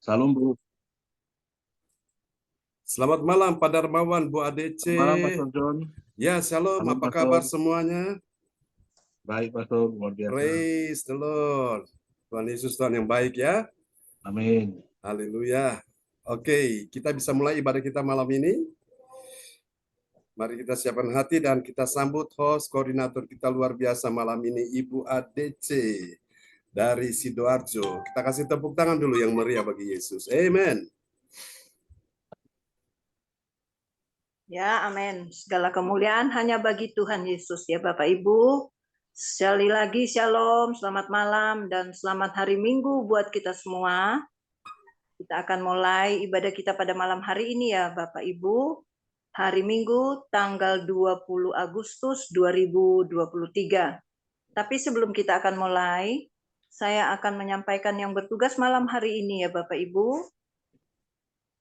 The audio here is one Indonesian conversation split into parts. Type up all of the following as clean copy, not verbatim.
Salam Bu. Selamat malam Pak Darmawan, Bu ADC. Selamat malam Pastor John. Ya, shalom. Shalom, Apa Pastor. kabar semuanya? Baik Pastor, luar biasa. Praise the Lord. Tuhan Yesus Tuhan yang baik ya. Amin. Haleluya. Oke, kita bisa mulai ibadah kita malam ini. Mari kita siapkan hati dan kita sambut host koordinator kita luar biasa malam ini, Ibu ADC dari Sidoarjo. Kita kasih tepuk tangan dulu yang meriah bagi Yesus. Amen. Ya, amin. Segala kemuliaan hanya bagi Tuhan Yesus ya Bapak Ibu. Sekali lagi shalom, selamat malam dan selamat hari Minggu buat kita semua. Kita akan mulai ibadah kita pada malam hari ini ya Bapak Ibu. Hari Minggu tanggal 20 Agustus 2023. Tapi sebelum kita akan mulai, saya akan menyampaikan yang bertugas malam hari ini ya Bapak Ibu.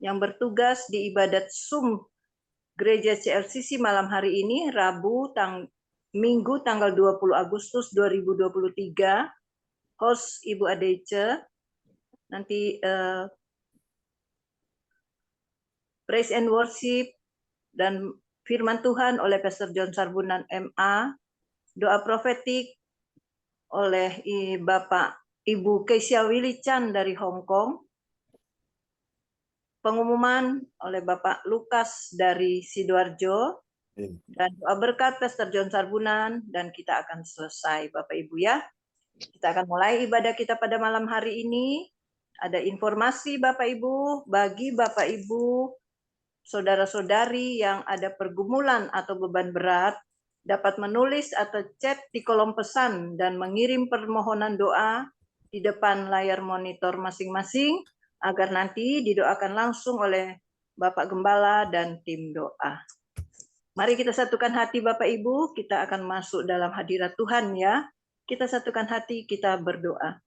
Yang bertugas di ibadat Zoom Gereja CLCC malam hari ini, Minggu tanggal 20 Agustus 2023, host Ibu Adece, nanti Praise and Worship dan Firman Tuhan oleh Pastor John Sarbunan MA, doa profetik oleh Bapak Ibu Keisha Willy Chan dari Hong Kong, pengumuman oleh Bapak Lukas dari Sidoarjo, dan doa berkat Pastor John Sarbunan, dan kita akan selesai Bapak Ibu ya. Kita akan mulai ibadah kita pada malam hari ini. Ada informasi Bapak Ibu, bagi Bapak Ibu, saudara-saudari yang ada pergumulan atau beban berat, dapat menulis atau chat di kolom pesan dan mengirim permohonan doa di depan layar monitor masing-masing, agar nanti didoakan langsung oleh Bapak Gembala dan tim doa. Mari kita satukan hati Bapak Ibu, kita akan masuk dalam hadirat Tuhan ya. Kita satukan hati, kita berdoa.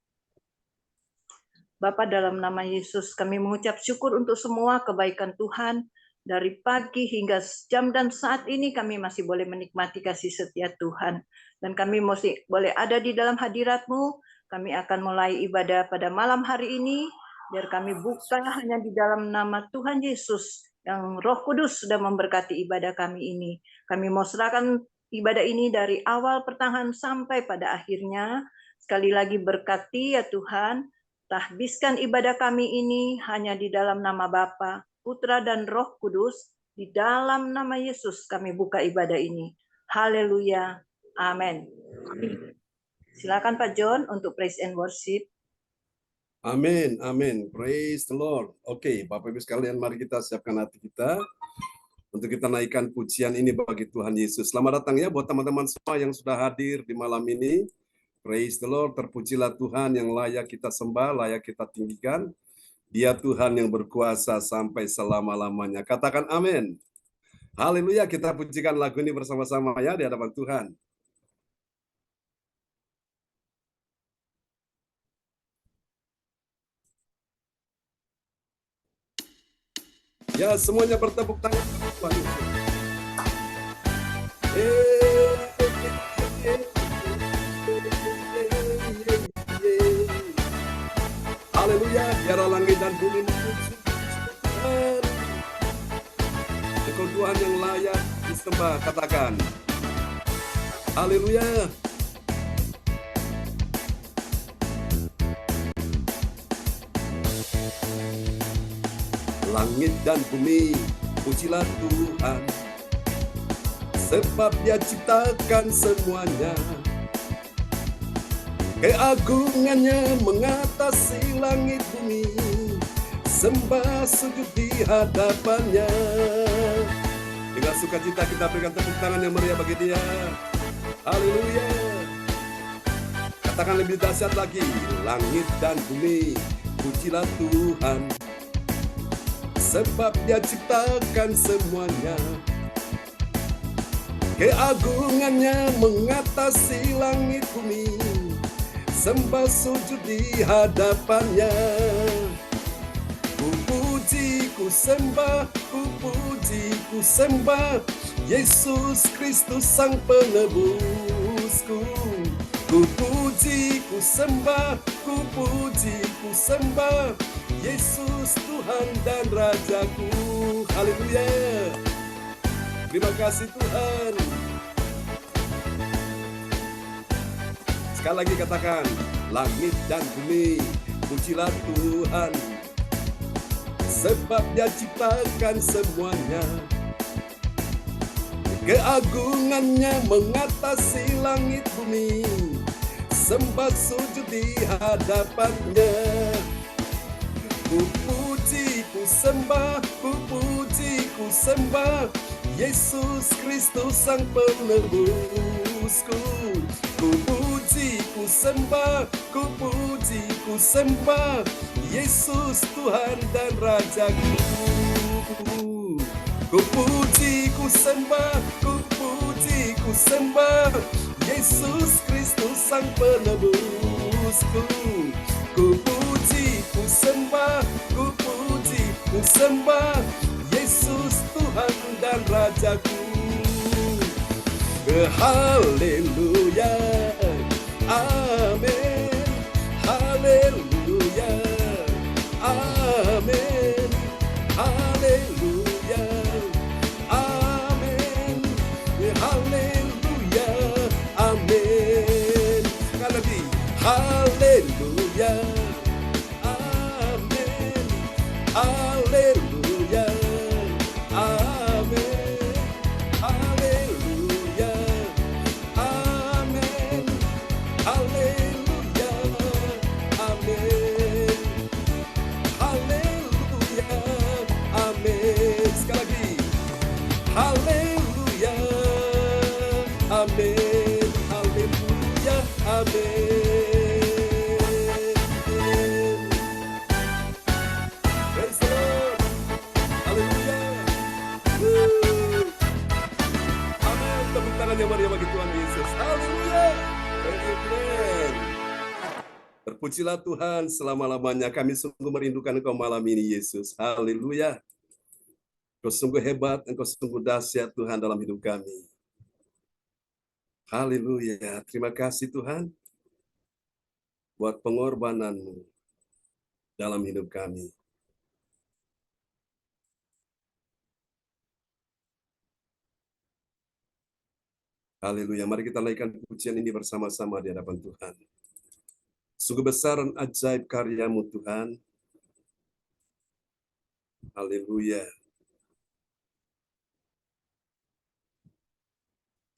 Bapa, dalam nama Yesus kami mengucap syukur untuk semua kebaikan Tuhan. Dari pagi hingga jam dan saat ini kami masih boleh menikmati kasih setia Tuhan. Dan kami masih boleh ada di dalam hadirat-Mu. Kami akan mulai ibadah pada malam hari ini. Biar kami buka hanya di dalam nama Tuhan Yesus. Yang Roh Kudus sudah memberkati ibadah kami ini. Kami mau serahkan ibadah ini dari awal pertengahan sampai pada akhirnya. Sekali lagi berkati ya Tuhan. Tahbiskan ibadah kami ini hanya di dalam nama Bapa, Putra dan Roh Kudus. Di dalam nama Yesus kami buka ibadah ini. Haleluya. Amin. Silakan Pak John untuk praise and worship. Amin, amin. Praise the Lord. Oke, Bapak Ibu sekalian, mari kita siapkan hati kita untuk kita naikkan pujian ini bagi Tuhan Yesus. Selamat datang ya buat teman-teman semua yang sudah hadir di malam ini. Praise the Lord, terpujilah Tuhan yang layak kita sembah, layak kita tinggikan. Dia Tuhan yang berkuasa sampai selama-lamanya. Katakan amin. Haleluya, kita pujikan lagu ini bersama-sama ya di hadapan Tuhan. Ya, semuanya bertepuk tangan. Haleluya, biarlah langit dan bumi memuji Tuhan. Engkau Tuhan yang layak disembah, katakan. Haleluya. Langit dan bumi, pujilah Tuhan, sebab Dia ciptakan semuanya. Keagungannya mengatasi langit bumi, sembah sujud di hadapannya. Dengan sukacita kita berikan tepuk tangan yang meriah bagi Dia. Haleluya. Katakan lebih dahsyat lagi, langit dan bumi, pujilah Tuhan, sebab Dia ciptakan semuanya. Keagungannya mengatasi langit bumi, sembah sujud di hadapannya. Ku puji, ku sembah, ku puji, ku sembah Yesus Kristus Sang Penebusku. Ku puji, ku sembah, ku puji, ku sembah Yesus Tuhan dan Rajaku. Haleluya. Terima kasih Tuhan. Sekali lagi katakan, langit dan bumi, pujilah Tuhan, sebab Dia ciptakan semuanya. Keagungannya mengatasi langit bumi, sembah sujud di hadapannya. Ku puji, ku sembah, ku puji, ku sembah Yesus Kristus Sang Penebusku. Ku puji, ku sembah, ku puji, ku sembah Yesus Tuhan dan Rajaku. Ku puji, ku sembah, ku puji, ku sembah Yesus Kristus Sang Penebusku. Ku puji, ku sembah, ku puji, ku sembah Yesus Tuhan dan Rajaku. Haleluya, amin. Haleluya, amin. Haleluya, amin. Haleluya, amin. Sekali lagi, haleluya, amin. Haleluya, amin. Haleluya, amin. Haleluya, amin. Haleluya, amin. Sekali lagi, haleluya, amin. Haleluya, amin. Praise the Lord. Haleluya. Amin. Tepuk tangan yang meriah bagi Tuhan Yesus. Haleluya. Amen. Terpujilah Tuhan selama-lamanya. Kami sungguh merindukan Engkau malam ini, Yesus. Haleluya. Engkau sungguh hebat, Engkau sungguh dahsyat Tuhan dalam hidup kami. Haleluya. Terima kasih Tuhan buat pengorbanan-Mu dalam hidup kami. Haleluya. Mari kita naikkan pujian ini bersama-sama di hadapan Tuhan. Sungguh besar dan ajaib karya-Mu Tuhan. Haleluya.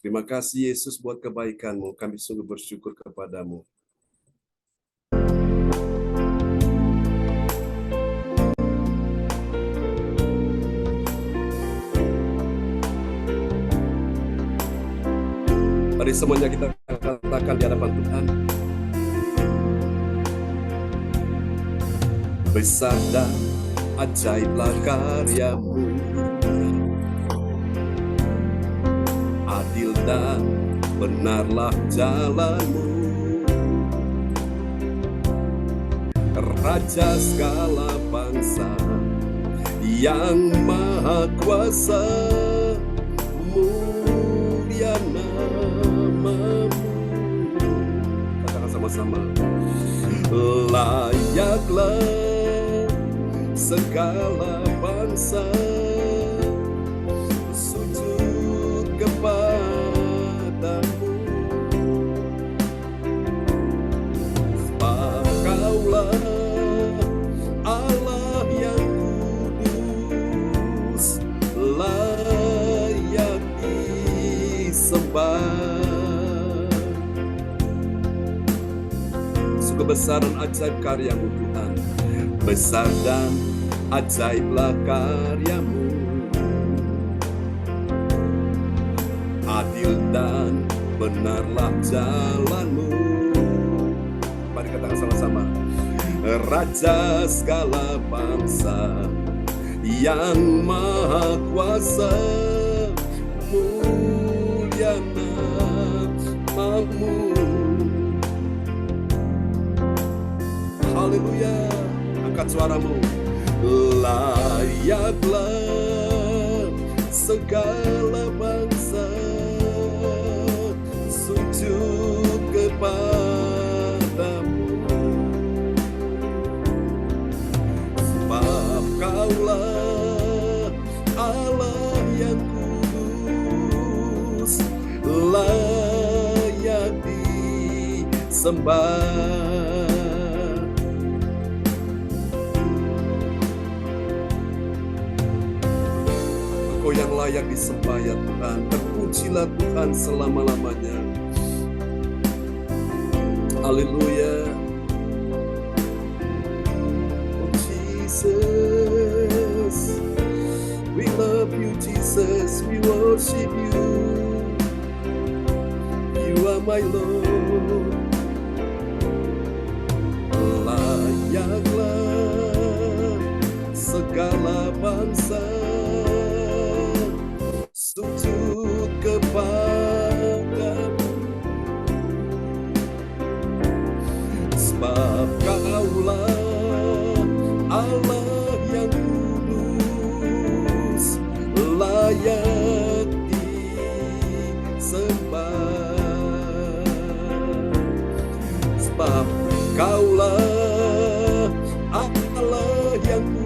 Terima kasih Yesus buat kebaikan-Mu. Kami sungguh bersyukur kepada-Mu. Mari semuanya kita katakan di hadapan Tuhan. Besar dan ajaiblah karya-Mu, adil dan benarlah jalan-Mu, Raja segala bangsa yang maha kuasa, mulia nama-Mu. Katakan sama-sama. Layaklah segala bangsa sujud kepada-Mu, sebab Kaulah Allah yang kudus, layak disembah. Sungguh besar dan ajaib karya-Mu Tuhan. Besar dan ajaiblah karya-Mu, adil dan benarlah jalan-Mu. Mari katakan sama-sama. Raja segala bangsa yang maha kuasa, mulia nama-Mu. Haleluya. Angkat suaramu. Layaklah segala bangsa sujud kepada-Mu, Kaulah Allah yang kudus, layak disembah. Engkau yang layak disembah ya Tuhan. Terpujilah Tuhan selama-lamanya. Haleluya. Oh Jesus, we love you Jesus, we worship you. You are my Lord. Layaklah segala bangsa sujud kepadamu, sebab Kaulah Allah yang kudus, layak disembah. Sebab Kaulah Allah yang kudus,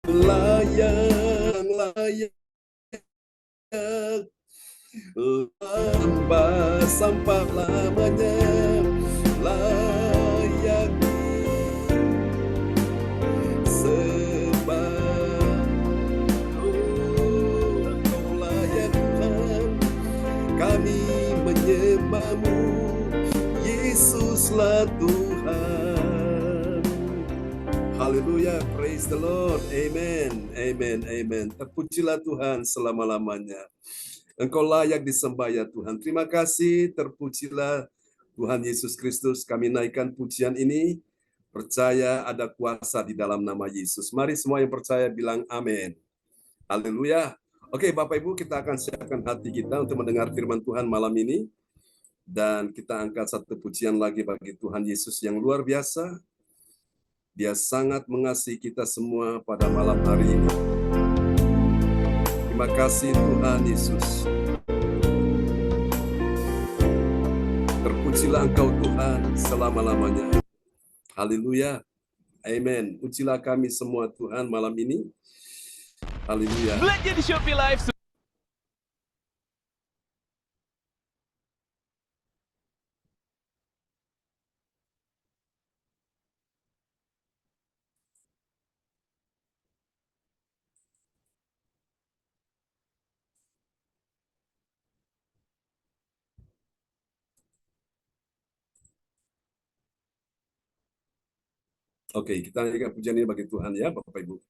layak sampai lamanya, layak disembah. Engkau layak Tuhan, kami menyembah-Mu, Yesuslah Tuhan. Haleluya, praise the Lord, amen, amen, amen. Terpujilah Tuhan selama-lamanya. Engkau layak disembah ya Tuhan. Terima kasih, terpujilah Tuhan Yesus Kristus. Kami naikkan pujian ini, percaya ada kuasa di dalam nama Yesus. Mari semua yang percaya bilang amin. Haleluya. Oke Bapak Ibu, kita akan siapkan hati kita untuk mendengar firman Tuhan malam ini. Dan kita angkat satu pujian lagi bagi Tuhan Yesus yang luar biasa. Dia sangat mengasihi kita semua pada malam hari ini. Terima kasih Tuhan Yesus. Terpujilah Engkau Tuhan selama-lamanya. Haleluya. Amen. Pujilah kami semua Tuhan malam ini. Haleluya. Belanja di Shopee Live. Oke, kita naikkan pujian ini bagi Tuhan ya, Bapak Ibu. Ini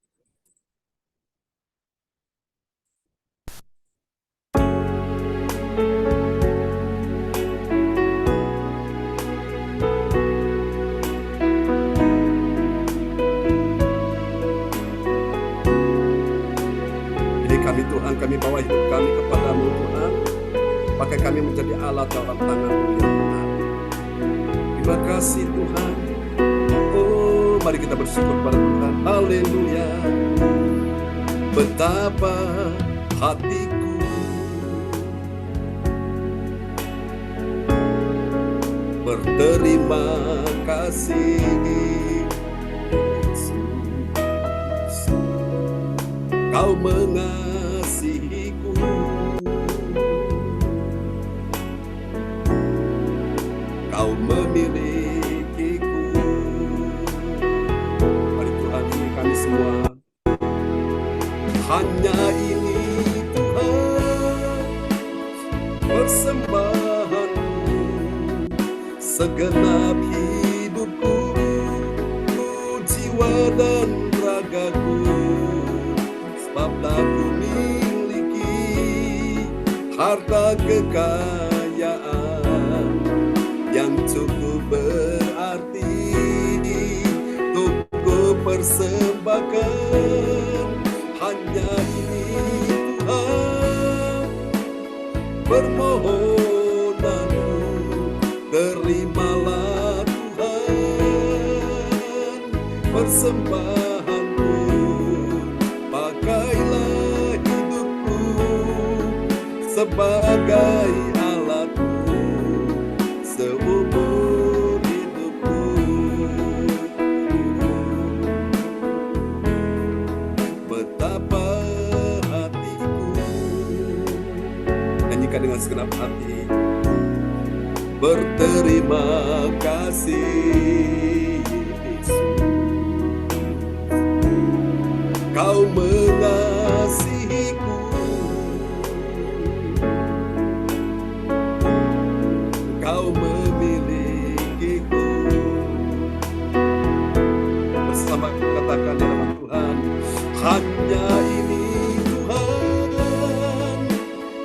kami Tuhan, kami bawa hidup kami kepadamu Tuhan. Pakai kami menjadi alat dalam tangan-Mu ya Tuhan. Terima kasih Tuhan. Mari kita bersyukur kepada Tuhan. Haleluya. Betapa hatiku berterima kasih, Yesus. Kau mengasihiku. Kau memilikiku. Semua hanya ini Tuhan persembahan-Mu, segenap hidupku, jiwa dan ragaku, sebab tak ku miliki harta kekayaan yang cukup berarti persembahkan. Hanya ini Tuhan permohonanku, terimalah Tuhan persembahanku, pakailah hidupku sebagai alat-Mu. dengan segenap hati berterima kasih, Yesus. Kau mengasihiku, Kau memilikiku. Bersama katakan di nama Tuhan, hanya ini Tuhan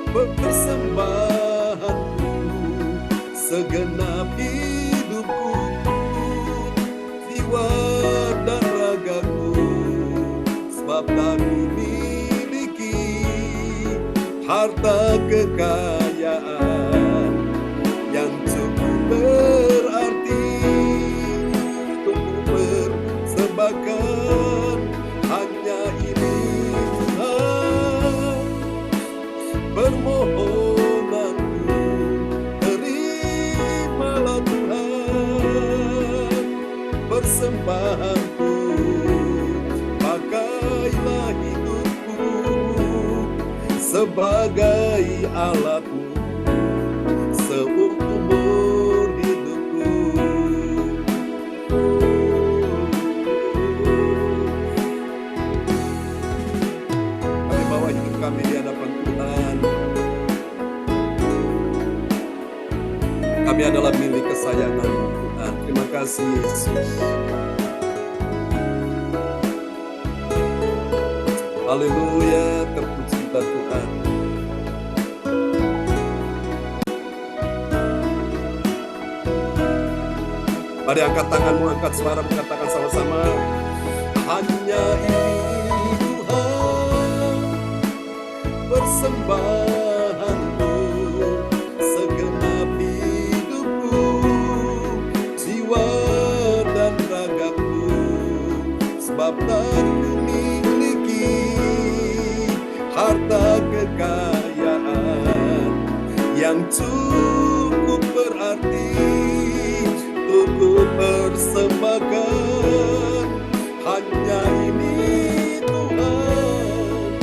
persembahanku, segenap hidupku, jiwa dan ragaku, sebab tak memiliki harta kekayaan yang cukup berarti untuk mempersembahkan. Hanya ini Tuhan permohonanku, terimalah Tuhan persembahanku, pakailah hidupku sebagai alatmu seumur hidupku. Kami bawa hidup kami di hadapan Tuhan. Kami adalah milik kesayangan Tuhan. Terima kasih Yesus. Haleluya, terpujilah Tuhan. Mari angkat tanganmu, angkat suara, katakan sama-sama. Hanya ini Tuhan persembahanku, segenap hidupku, jiwa dan ragaku, sebab tak memiliki harta kekayaan yang cukup berarti untuk persembahkan. Hanya ini Tuhan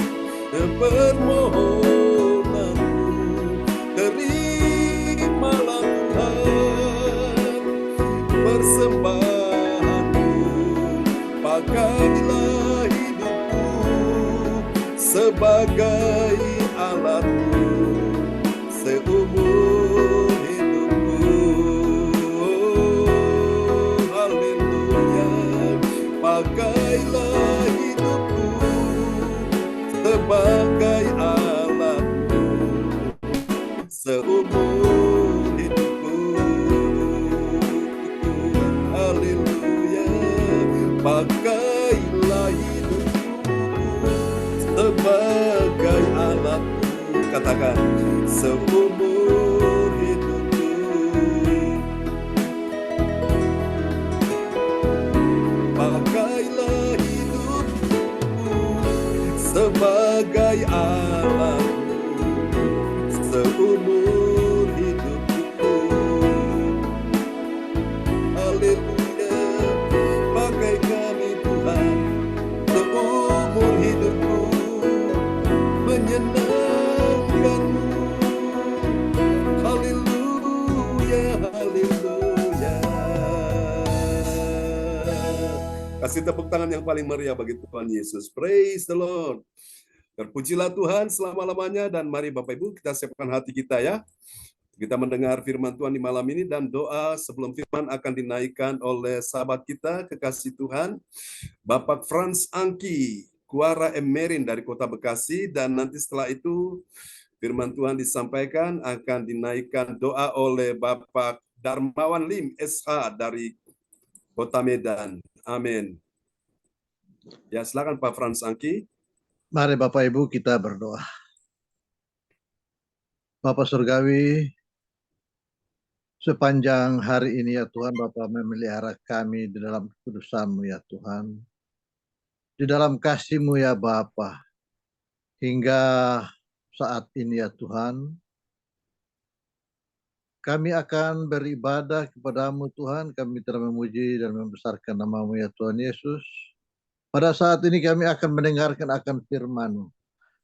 permohonanku, terimalah Tuhan persembahanku, pakailah hidupku sebagai alatmu seumur hidupku. Haleluya, pakailah hidupku sebagai alatmu seumur hidupku. Haleluya, pakailah hidupku sebagai alatmu. Katakan, seumur hidupku. Pakailah hidupku sebagai alatmu seumur hidupku. Haleluya, pakai kami Tuhan seumur hidupku, menyenangkanmu. Haleluya, haleluya. Kasih tepuk tangan yang paling meriah bagi Tuhan Yesus. Praise the Lord. Terpujilah Tuhan selama-lamanya, dan mari Bapak Ibu kita siapkan hati kita ya. Kita mendengar firman Tuhan di malam ini, dan doa sebelum firman akan dinaikkan oleh sahabat kita, kekasih Tuhan, Bapak Frans Angki, Kuara Emerin dari Kota Bekasi, dan nanti setelah itu firman Tuhan disampaikan akan dinaikkan doa oleh Bapak Darmawan Lim SH dari Kota Medan. Amin. Ya, silakan Pak Frans Angki. Mari Bapak Ibu kita berdoa. Bapak Surgawi, sepanjang hari ini ya Tuhan, Bapak memelihara kami di dalam kudus-Mu ya Tuhan. Di dalam kasih-Mu ya Bapa, hingga saat ini ya Tuhan, kami akan beribadah kepada-Mu Tuhan. Kami telah memuji dan membesarkan nama-Mu ya Tuhan Yesus. Pada saat ini kami akan mendengarkan akan firman-Mu.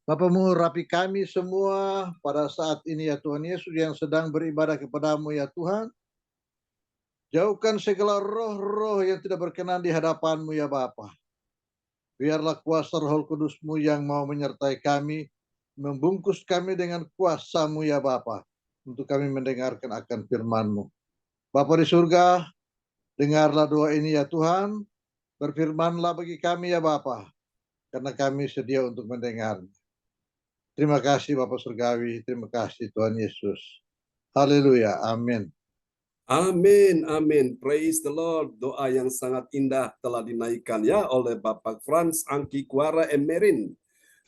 Bapa mengurapi kami semua pada saat ini ya Tuhan Yesus yang sedang beribadah kepadamu ya Tuhan. Jauhkan segala roh-roh yang tidak berkenan di hadapanmu ya Bapa. Biarlah kuasa Roh Kudus-Mu yang mau menyertai kami, membungkus kami dengan kuasa-Mu ya Bapa, untuk kami mendengarkan akan firman-Mu. Bapa di surga, dengarlah doa ini ya Tuhan, berfirmanlah bagi kami ya Bapa, karena kami sedia untuk mendengarnya. Terima kasih Bapak Surgawi, terima kasih Tuhan Yesus. Haleluya, amin. Amin, amin. Praise the Lord. Doa yang sangat indah telah dinaikkan ya oleh Bapak Frans Angki Kuara Emerin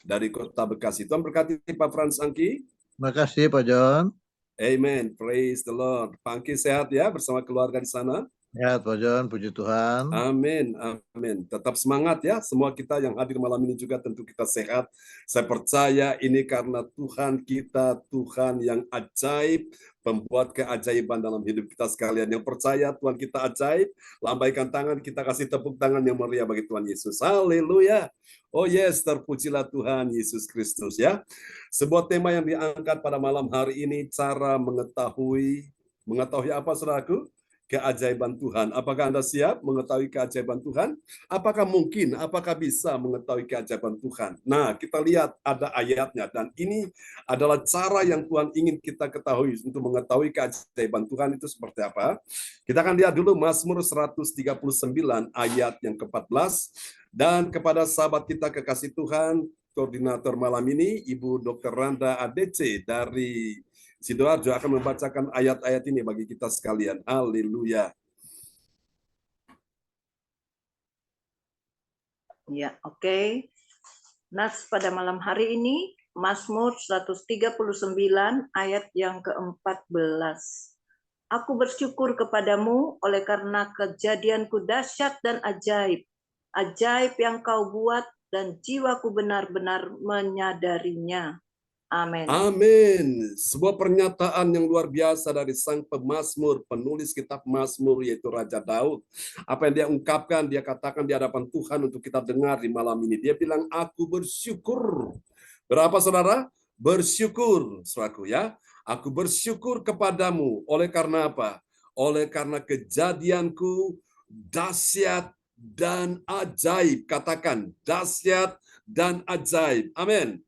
dari Kota Bekasi. Tuhan berkati Pak Frans Angki. Terima kasih Pak John. Amen. Praise the Lord. Pak Angki sehat ya bersama keluarga di sana. Ya Pak John, puji Tuhan. Amin, amin. Tetap semangat ya. Semua kita yang hadir malam ini juga tentu kita sehat. Saya percaya ini karena Tuhan kita, Tuhan yang ajaib, pembuat keajaiban dalam hidup kita sekalian. Yang percaya Tuhan kita ajaib, lambaikan tangan, kita kasih tepuk tangan yang meriah bagi Tuhan Yesus. Haleluya. Oh yes, terpujilah Tuhan Yesus Kristus ya. Sebuah tema yang diangkat pada malam hari ini, cara mengetahui apa saudaraku? Keajaiban Tuhan. Apakah Anda siap mengetahui keajaiban Tuhan? Apakah mungkin, apakah bisa mengetahui keajaiban Tuhan? Nah, kita lihat ada ayatnya, dan ini adalah cara yang Tuhan ingin kita ketahui untuk mengetahui keajaiban Tuhan itu seperti apa. Kita akan lihat dulu Mazmur 139 ayat yang ke-14, dan kepada sahabat kita kekasih Tuhan, koordinator malam ini, Ibu Dr. Randa ADC dari Sidoarjo akan membacakan ayat-ayat ini bagi kita sekalian. Haleluya. Ya, oke. Nas pada malam hari ini, Mazmur 139 ayat yang ke-14. Aku bersyukur kepadamu oleh karena kejadianku dahsyat dan ajaib. Ajaib yang kau buat dan jiwaku benar-benar menyadarinya. Amin. Amin. Sebuah pernyataan yang luar biasa dari sang pemazmur, penulis kitab Mazmur yaitu Raja Daud. Apa yang dia ungkapkan, dia katakan di hadapan Tuhan untuk kita dengar di malam ini. Dia bilang, aku bersyukur. Berapa saudara? Bersyukur, saudaraku ya. Aku bersyukur kepadamu. Oleh karena apa? Oleh karena kejadianku dahsyat dan ajaib. Katakan, dahsyat dan ajaib. Amin.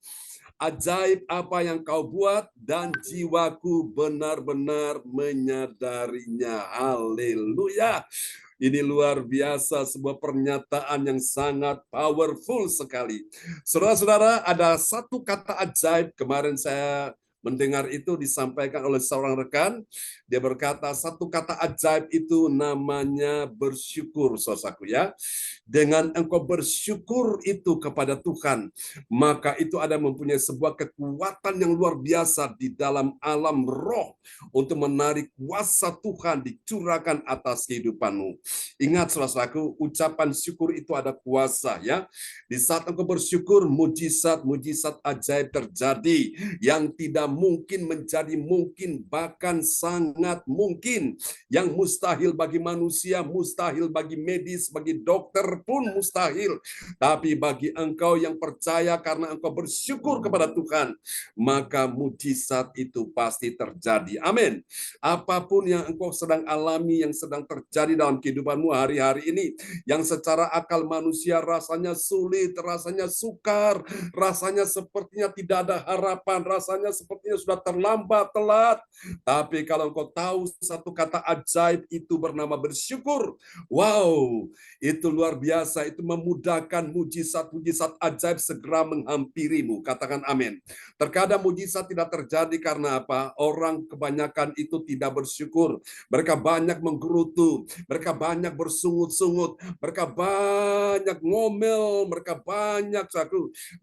Ajaib apa yang kau buat dan jiwaku benar-benar menyadarinya. Haleluya. Ini luar biasa, sebuah pernyataan yang sangat powerful sekali. Saudara-saudara, ada satu kata ajaib. Kemarin saya mendengar itu disampaikan oleh seorang rekan. Dia berkata, satu kata ajaib itu namanya bersyukur, saudaraku ya. Dengan engkau bersyukur itu kepada Tuhan, maka itu ada mempunyai sebuah kekuatan yang luar biasa di dalam alam roh untuk menarik kuasa Tuhan dicurahkan atas kehidupanmu. Ingat saudaraku, ucapan syukur itu ada kuasa ya. Di saat engkau bersyukur, mujizat-mujizat ajaib terjadi yang tidak mungkin menjadi mungkin, bahkan sangat mungkin. Yang mustahil bagi manusia, mustahil bagi medis, bagi dokter pun mustahil. Tapi bagi engkau yang percaya karena engkau bersyukur kepada Tuhan, maka mujizat itu pasti terjadi. Amin. Apapun yang engkau sedang alami, yang sedang terjadi dalam kehidupanmu hari-hari ini, yang secara akal manusia rasanya sulit, rasanya sukar, rasanya sepertinya tidak ada harapan, rasanya sepertinya sudah terlambat, telat. Tapi kalau engkau tahu satu kata ajaib itu bernama bersyukur, wow, itu luar biasa, itu memudahkan mujizat-mujizat ajaib segera menghampirimu. Katakan amin. Terkadang mujizat tidak terjadi karena apa? Orang kebanyakan itu tidak bersyukur. Mereka banyak menggerutu, mereka banyak bersungut-sungut, mereka banyak ngomel, mereka banyak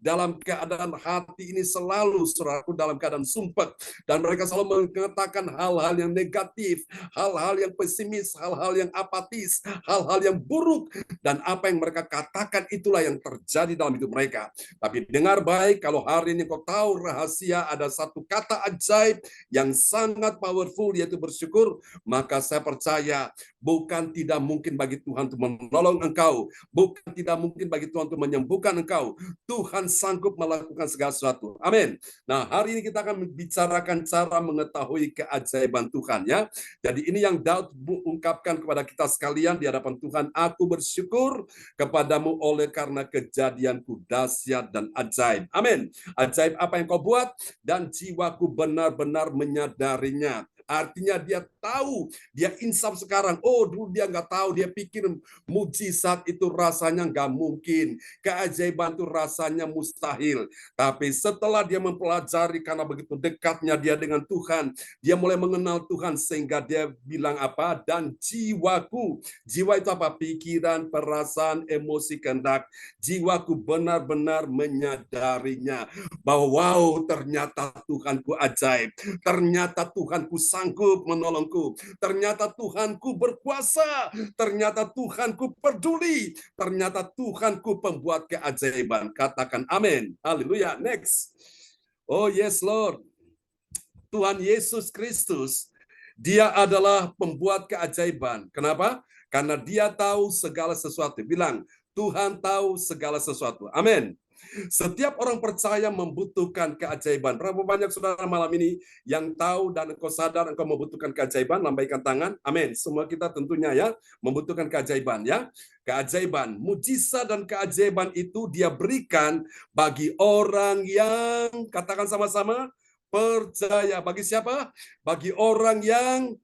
dalam keadaan hati ini selalu saudaraku dalam keadaan sumpah. Dan mereka selalu mengatakan hal-hal yang negatif, hal-hal yang pesimis, hal-hal yang apatis, hal-hal yang buruk. Dan apa yang mereka katakan itulah yang terjadi dalam hidup mereka. Tapi dengar baik, kalau hari ini kau tahu rahasia ada satu kata ajaib yang sangat powerful, yaitu bersyukur, maka saya percaya bukan tidak mungkin bagi Tuhan untuk menolong engkau, bukan tidak mungkin bagi Tuhan untuk menyembuhkan engkau. Tuhan sanggup melakukan segala sesuatu. Amin. Nah, hari ini kita akan membicarakan cara mengetahui keajaiban Tuhan, ya. Jadi ini yang Daud ungkapkan kepada kita sekalian di hadapan Tuhan. Aku bersyukur kepadamu oleh karena kejadianku dahsyat dan ajaib. Amin. Ajaib apa yang kau buat, dan jiwaku benar-benar menyadarinya. Artinya dia tahu, dia insaf sekarang. Oh, dulu dia nggak tahu, dia pikir mujizat itu rasanya nggak mungkin, keajaiban itu rasanya mustahil. Tapi setelah dia mempelajari, karena begitu dekatnya dia dengan Tuhan, dia mulai mengenal Tuhan sehingga dia bilang apa? Dan jiwaku, jiwa itu apa? Pikiran, perasaan, emosi, kehendak. Jiwaku benar-benar menyadarinya bahwa wow, ternyata Tuhanku ajaib, ternyata Tuhanku sanggup menolongku, ternyata Tuhanku berkuasa, ternyata Tuhanku peduli, ternyata Tuhanku pembuat keajaiban. Katakan amin. Haleluya. Next. Oh yes Lord. Tuhan Yesus Kristus, dia adalah pembuat keajaiban. Kenapa? Karena dia tahu segala sesuatu. Bilang, Tuhan tahu segala sesuatu. Amin. Setiap orang percaya membutuhkan keajaiban. Berapa banyak saudara malam ini yang tahu dan engkau sadar engkau membutuhkan keajaiban? Lambaikan tangan. Amin. Semua kita tentunya ya membutuhkan keajaiban, ya. Keajaiban, mujizat dan keajaiban itu dia berikan bagi orang yang, katakan sama-sama, percaya. Bagi siapa? Bagi orang yang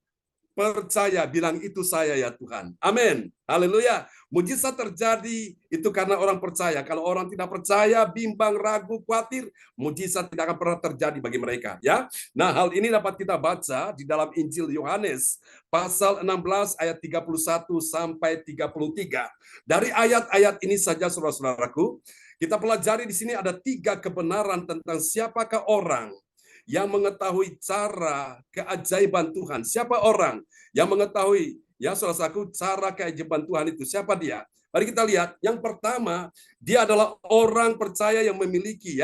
percaya. Bilang, itu saya ya Tuhan. Amin. Haleluya. Mujizat terjadi itu karena orang percaya. Kalau orang tidak percaya, bimbang, ragu, khawatir, mujizat tidak akan pernah terjadi bagi mereka, ya. Nah, hal ini dapat kita baca di dalam Injil Yohanes pasal 16 ayat 31 sampai 33. Dari ayat-ayat ini saja saudara-saudaraku, kita pelajari di sini ada 3 kebenaran tentang siapakah orang yang mengetahui cara keajaiban Tuhan. Siapa orang yang mengetahui, ya saudaraku, cara keajaiban Tuhan itu? Siapa dia? Mari kita lihat. Yang pertama, dia adalah orang percaya yang memiliki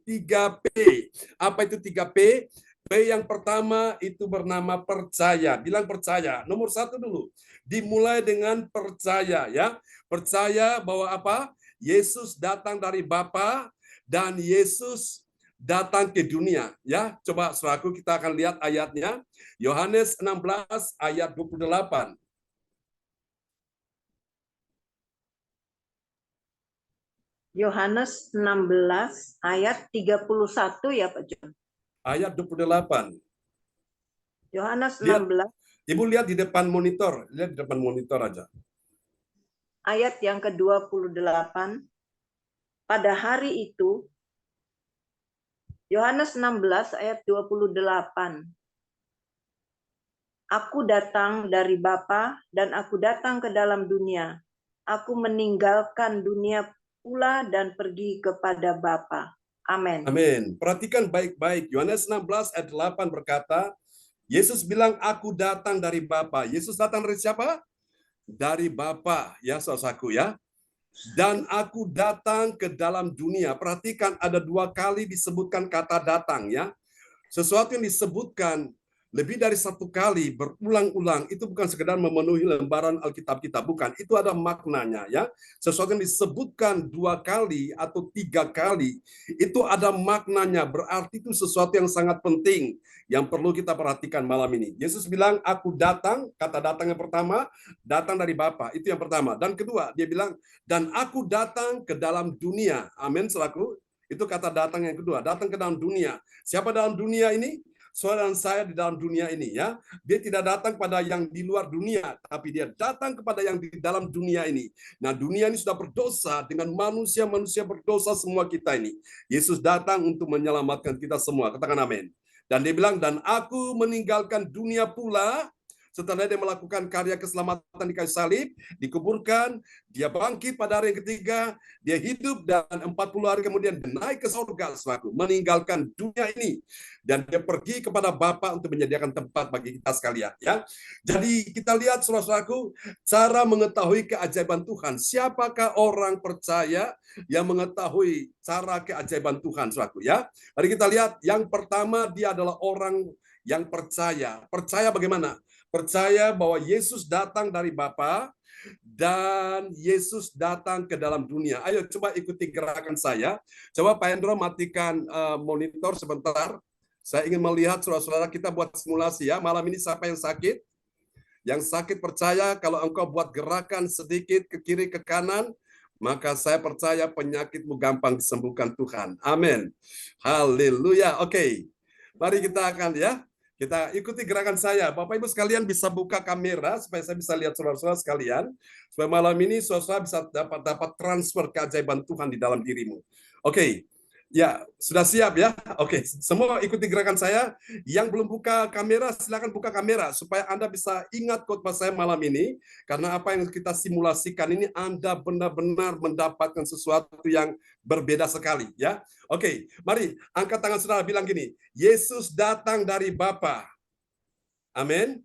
3P. Apa itu 3P? P yang pertama itu bernama percaya. Bilang percaya. Nomor 1 dulu. Dimulai dengan percaya, ya. Percaya bahwa apa? Yesus datang dari Bapa dan Yesus datang ke dunia, ya. Coba saudaraku, kita akan lihat ayatnya. Yohanes 16 ayat 28. Yohanes 16 ayat 31 ya Pak John. Ayat 28. Yohanes Lihat. 16 Ibu lihat di depan monitor, lihat di depan monitor aja. ayat yang ke-28. Pada hari itu, Yohanes 16 ayat 28. Aku datang dari Bapa dan aku datang ke dalam dunia. Aku meninggalkan dunia pula dan pergi kepada Bapa. Amin. Amin. Perhatikan baik-baik. Yohanes 16 ayat 8 berkata, Yesus bilang, aku datang dari Bapa. Yesus datang dari siapa? Dari Bapa, ya saudaraku, ya. Dan aku datang ke dalam dunia. Perhatikan, ada 2 kali disebutkan kata datang, ya. Sesuatu yang disebutkan lebih dari 1 kali berulang-ulang itu bukan sekedar memenuhi lembaran Alkitab kita, bukan. Itu ada maknanya, ya. Sesuatu yang disebutkan 2 kali atau 3 kali itu ada maknanya, berarti itu sesuatu yang sangat penting yang perlu kita perhatikan malam ini. Yesus bilang, aku datang, kata datang yang pertama, datang dari Bapa, itu yang pertama. Dan kedua, dia bilang, dan aku datang ke dalam dunia. Amin, saudaraku. Itu kata datang yang kedua, datang ke dalam dunia. Siapa dalam dunia ini? Saudara dan saya di dalam dunia ini, ya. Dia tidak datang pada yang di luar dunia, tapi dia datang kepada yang di dalam dunia ini. Nah, dunia ini sudah berdosa dengan manusia-manusia berdosa semua kita ini. Yesus datang untuk menyelamatkan kita semua. Katakan amin. Dan dia bilang, dan aku meninggalkan dunia pula setelah dia melakukan karya keselamatan di kayu salib, dikuburkan, dia bangkit pada hari yang ketiga, dia hidup dan 40 hari kemudian dia naik ke surga, saudaraku, meninggalkan dunia ini dan dia pergi kepada Bapa untuk menyediakan tempat bagi kita sekalian, ya. Jadi kita lihat saudara-saudaraku, cara mengetahui keajaiban Tuhan. Siapakah orang percaya yang mengetahui cara keajaiban Tuhan, saudaraku, ya? Mari kita lihat, yang pertama dia adalah orang yang percaya. Percaya bagaimana? Percaya bahwa Yesus datang dari Bapa dan Yesus datang ke dalam dunia. Ayo coba ikuti gerakan saya. Coba Pak Hendro matikan monitor sebentar. Saya ingin melihat saudara-saudara, kita buat simulasi ya. Malam ini siapa yang sakit? Yang sakit percaya kalau engkau buat gerakan sedikit ke kiri ke kanan, maka saya percaya penyakitmu gampang disembuhkan Tuhan. Amin. Haleluya. Oke. Mari kita akan kita ikuti gerakan saya. Bapak Ibu sekalian bisa buka kamera supaya saya bisa lihat saudara-saudara sekalian. Supaya malam ini saudara bisa dapat transfer keajaiban Tuhan di dalam dirimu. Oke. Ya, sudah siap ya? Oke, semua ikuti gerakan saya. Yang belum buka kamera, silakan buka kamera supaya Anda bisa ingat khotbah saya malam ini. Karena apa yang kita simulasikan ini Anda benar-benar mendapatkan sesuatu yang berbeda sekali, ya. Oke, mari angkat tangan saudara, bilang gini, Yesus datang dari Bapa. Amin.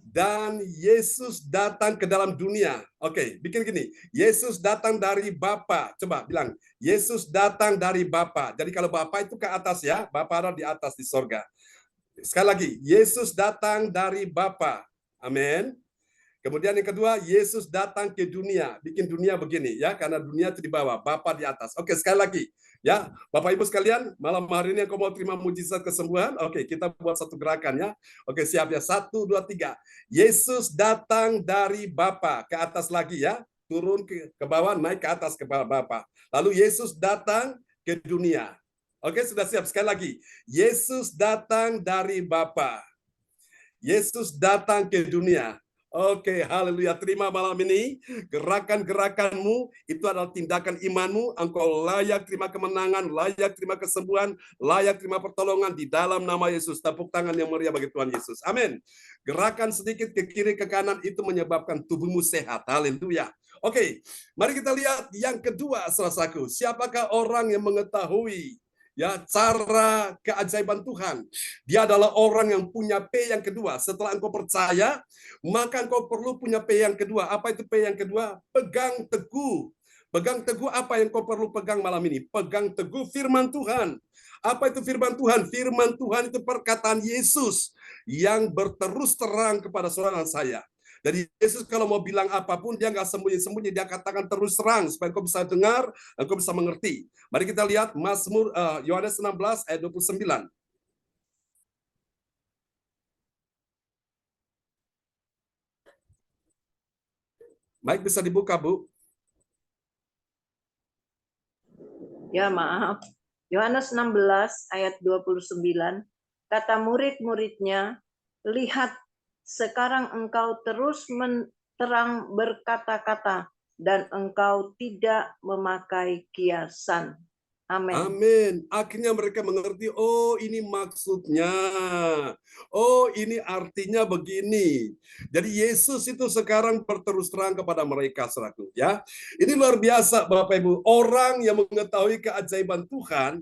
Dan Yesus datang ke dalam dunia. Oke, bikin gini. Yesus datang dari Bapa. Coba bilang, Yesus datang dari Bapa. Jadi kalau Bapa itu ke atas ya, Bapa ada di atas di sorga. Sekali lagi, Yesus datang dari Bapa. Amin. Kemudian yang kedua, Yesus datang ke dunia. Bikin dunia begini ya, karena dunia itu di bawah, Bapa di atas. Oke, sekali lagi. Ya, Bapak Ibu sekalian, malam hari ini yang mau terima mujizat kesembuhan, oke, kita buat satu gerakan ya. Oke, siap ya. 1, 2, 3. Yesus datang dari Bapa. Ke atas lagi ya. Turun ke bawah, naik ke atas ke Bapa. Lalu Yesus datang ke dunia. Oke, sudah siap. Sekali lagi. Yesus datang dari Bapa. Yesus datang ke dunia. Oke, haleluya. Terima malam ini. Gerakan-gerakanmu itu adalah tindakan imanmu. Engkau layak terima kemenangan, layak terima kesembuhan, layak terima pertolongan di dalam nama Yesus. Tepuk tangan yang meriah bagi Tuhan Yesus. Amin. Gerakan sedikit ke kiri ke kanan itu menyebabkan tubuhmu sehat. Haleluya. Oke, mari kita lihat yang kedua, saudaraku. Siapakah orang yang mengetahui cara keajaiban Tuhan? Dia adalah orang yang punya P yang kedua. Setelah engkau percaya, maka engkau perlu punya P yang kedua. Apa itu P yang kedua? Pegang teguh. Pegang teguh apa yang kau perlu pegang malam ini? Pegang teguh firman Tuhan. Apa itu firman Tuhan? Firman Tuhan itu perkataan Yesus yang berterus terang kepada saudara dan saya. Jadi Yesus kalau mau bilang apapun, dia nggak sembunyi-sembunyi, dia katakan terus terang supaya engkau bisa dengar, engkau bisa mengerti. Mari kita lihat Mazmur Yohanes 16 ayat 29. Baik, bisa dibuka, Bu. Ya, maaf. Yohanes 16 ayat 29, kata murid-muridnya, lihat, sekarang engkau terus terang berkata-kata, dan engkau tidak memakai kiasan. Amin. Amin. Akhirnya mereka mengerti, oh ini maksudnya. Oh ini artinya begini. Jadi Yesus itu sekarang berterus terang kepada mereka, saudaraku, ya. Ini luar biasa Bapak Ibu. Orang yang mengetahui keajaiban Tuhan,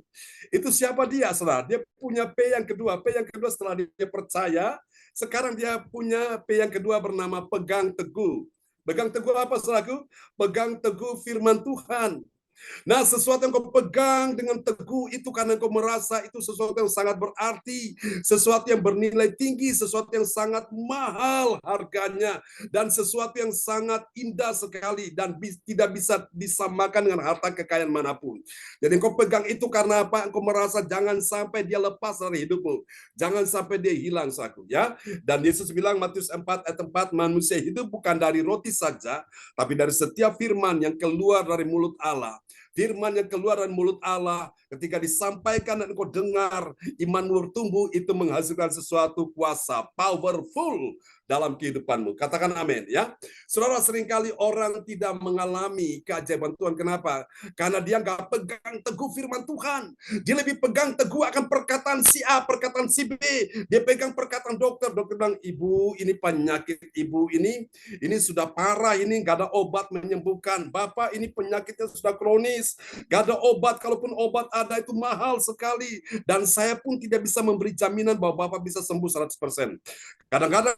itu siapa dia, saudara? Dia punya P yang kedua. P yang kedua setelah dia percaya, sekarang dia punya P yang kedua bernama pegang teguh. Pegang teguh apa, saudaraku? Pegang teguh firman Tuhan. Nah, sesuatu yang kau pegang dengan teguh itu karena kau merasa itu sesuatu yang sangat berarti, sesuatu yang bernilai tinggi, sesuatu yang sangat mahal harganya, dan sesuatu yang sangat indah sekali dan tidak bisa disamakan dengan harta kekayaan manapun. Jadi kau pegang itu karena apa? Engkau merasa jangan sampai dia lepas dari hidupmu, jangan sampai dia hilang, saudaraku, ya. Dan Yesus bilang Matius 4 ayat 4, manusia hidup bukan dari roti saja, tapi dari setiap firman yang keluar dari mulut Allah. firman yang keluar dari mulut Allah, ketika disampaikan dan engkau dengar, imanmu bertumbuh, itu menghasilkan sesuatu kuasa, powerful dalam kehidupanmu. Katakan amin ya. Saudara, seringkali orang tidak mengalami keajaiban Tuhan. Kenapa? Karena dia nggak pegang teguh firman Tuhan. Dia lebih pegang teguh akan perkataan si A, perkataan si B. Dia pegang perkataan dokter. Dokter bilang, ibu ini penyakit ibu ini sudah parah, ini nggak ada obat menyembuhkan. Bapak ini penyakitnya sudah kronis, nggak ada obat. Kalaupun obat ada itu mahal sekali. Dan saya pun tidak bisa memberi jaminan bahwa Bapak bisa sembuh 100%. Kadang-kadang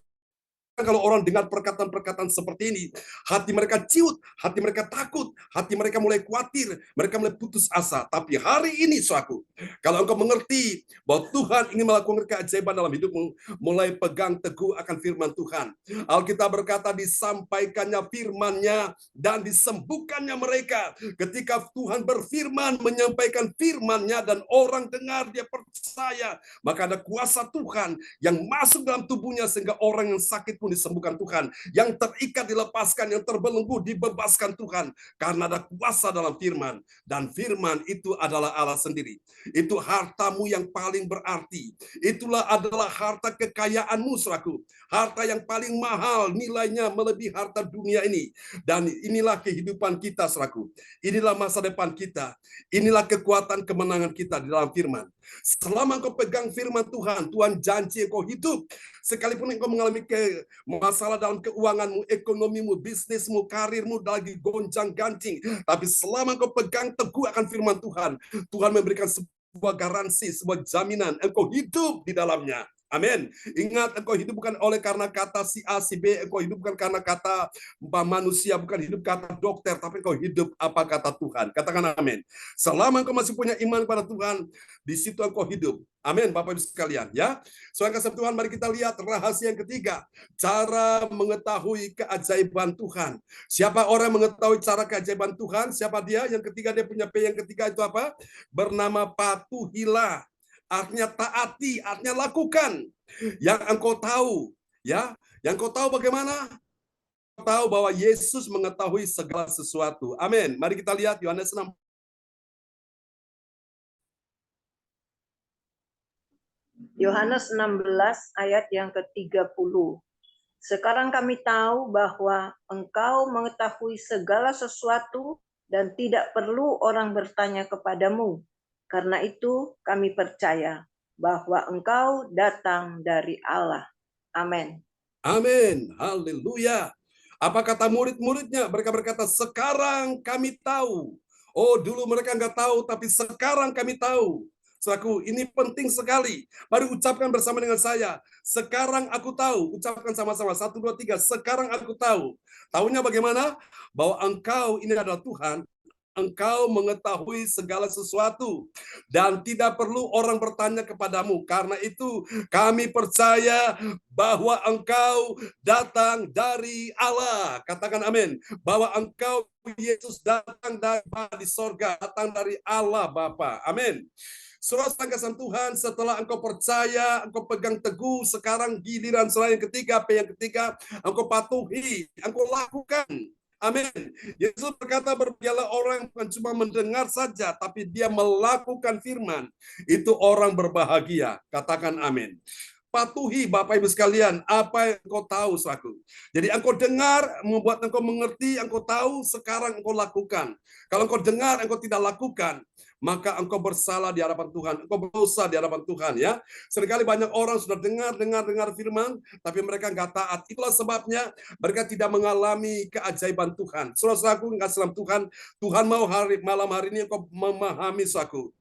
kalau orang dengar perkataan-perkataan seperti ini, hati mereka ciut, hati mereka takut, hati mereka mulai khawatir, mereka mulai putus asa. Tapi hari ini, saudaraku, kalau engkau mengerti bahwa Tuhan ingin melakukan keajaiban dalam hidupmu, mulai pegang teguh akan firman Tuhan. Alkitab berkata, disampaikannya firman-Nya dan disembuhkannya mereka. Ketika Tuhan berfirman, menyampaikan firman-Nya dan orang dengar, dia percaya, maka ada kuasa Tuhan yang masuk dalam tubuhnya sehingga orang yang sakit pun disembuhkan Tuhan, yang terikat dilepaskan, yang terbelenggu dibebaskan Tuhan, karena ada kuasa dalam firman, dan firman itu adalah Allah sendiri. Itu hartamu yang paling berarti, itulah adalah harta kekayaanmu, saudaraku, harta yang paling mahal, nilainya melebihi harta dunia ini. Dan inilah kehidupan kita, saudaraku, inilah masa depan kita, inilah kekuatan kemenangan kita di dalam firman. Selama engkau pegang firman Tuhan, Tuhan janji engkau hidup, sekalipun engkau mengalami masalah dalam keuanganmu, ekonomimu, bisnismu, karirmu lagi gonjang-ganjing, tapi selama engkau pegang teguh akan firman Tuhan, Tuhan memberikan sebuah garansi, sebuah jaminan, engkau hidup di dalamnya. Amin. Ingat, engkau hidup bukan oleh karena kata si A, si B, engkau hidup bukan karena kata manusia, bukan hidup kata dokter, tapi engkau hidup apa kata Tuhan. Katakan amin. Selama engkau masih punya iman pada Tuhan, di situ engkau hidup. Amin, Bapak Ibu sekalian, ya. Soal kasih Tuhan, mari kita lihat rahasia yang ketiga, cara mengetahui keajaiban Tuhan. Siapa orang mengetahui cara keajaiban Tuhan? Siapa dia? Yang ketiga, dia punya P yang ketiga itu apa? Bernama patuhilah. Artinya taati, artinya lakukan. Yang engkau tahu, ya. Yang engkau tahu bagaimana? Tahu bahwa Yesus mengetahui segala sesuatu. Amin. Mari kita lihat Yohanes 6. Yohanes 16 ayat yang ke-30. Sekarang kami tahu bahwa engkau mengetahui segala sesuatu dan tidak perlu orang bertanya kepadamu. Karena itu kami percaya bahwa engkau datang dari Allah. Amin. Amin. Haleluya. Apa kata murid-muridnya? Mereka berkata, sekarang kami tahu. Oh, dulu mereka nggak tahu, tapi sekarang kami tahu. Saudaraku, ini penting sekali. Mari ucapkan bersama dengan saya. Sekarang aku tahu. Ucapkan sama-sama. 1, 2, 3. Sekarang aku tahu. Tahunya bagaimana? Bahwa engkau ini adalah Tuhan. Engkau mengetahui segala sesuatu dan tidak perlu orang bertanya kepadamu. Karena itu kami percaya bahwa engkau datang dari Allah. Katakan amin. Bahwa engkau Yesus datang dari sorga, datang dari Allah Bapa. Amin. Saudara kasih Tuhan, setelah engkau percaya, engkau pegang teguh, sekarang giliran selain yang ketiga, P yang ketiga, engkau patuhi, engkau lakukan. Amin. Yesus berkata, berbahagialah orang bukan cuma mendengar saja, tapi dia melakukan firman. Itu orang berbahagia. Katakan amin. Patuhi Bapak Ibu sekalian, apa yang engkau tahu, saudaraku. Jadi engkau dengar, membuat engkau mengerti, engkau tahu, sekarang engkau lakukan. Kalau engkau dengar, engkau tidak lakukan, maka engkau bersalah di hadapan Tuhan, engkau berdosa di hadapan Tuhan, ya. Seringkali banyak orang sudah dengar firman, tapi mereka nggak taat. Itulah sebabnya mereka tidak mengalami keajaiban Tuhan. Saudaraku, nggak salam Tuhan, Tuhan mau malam hari ini engkau memahami, saudaraku,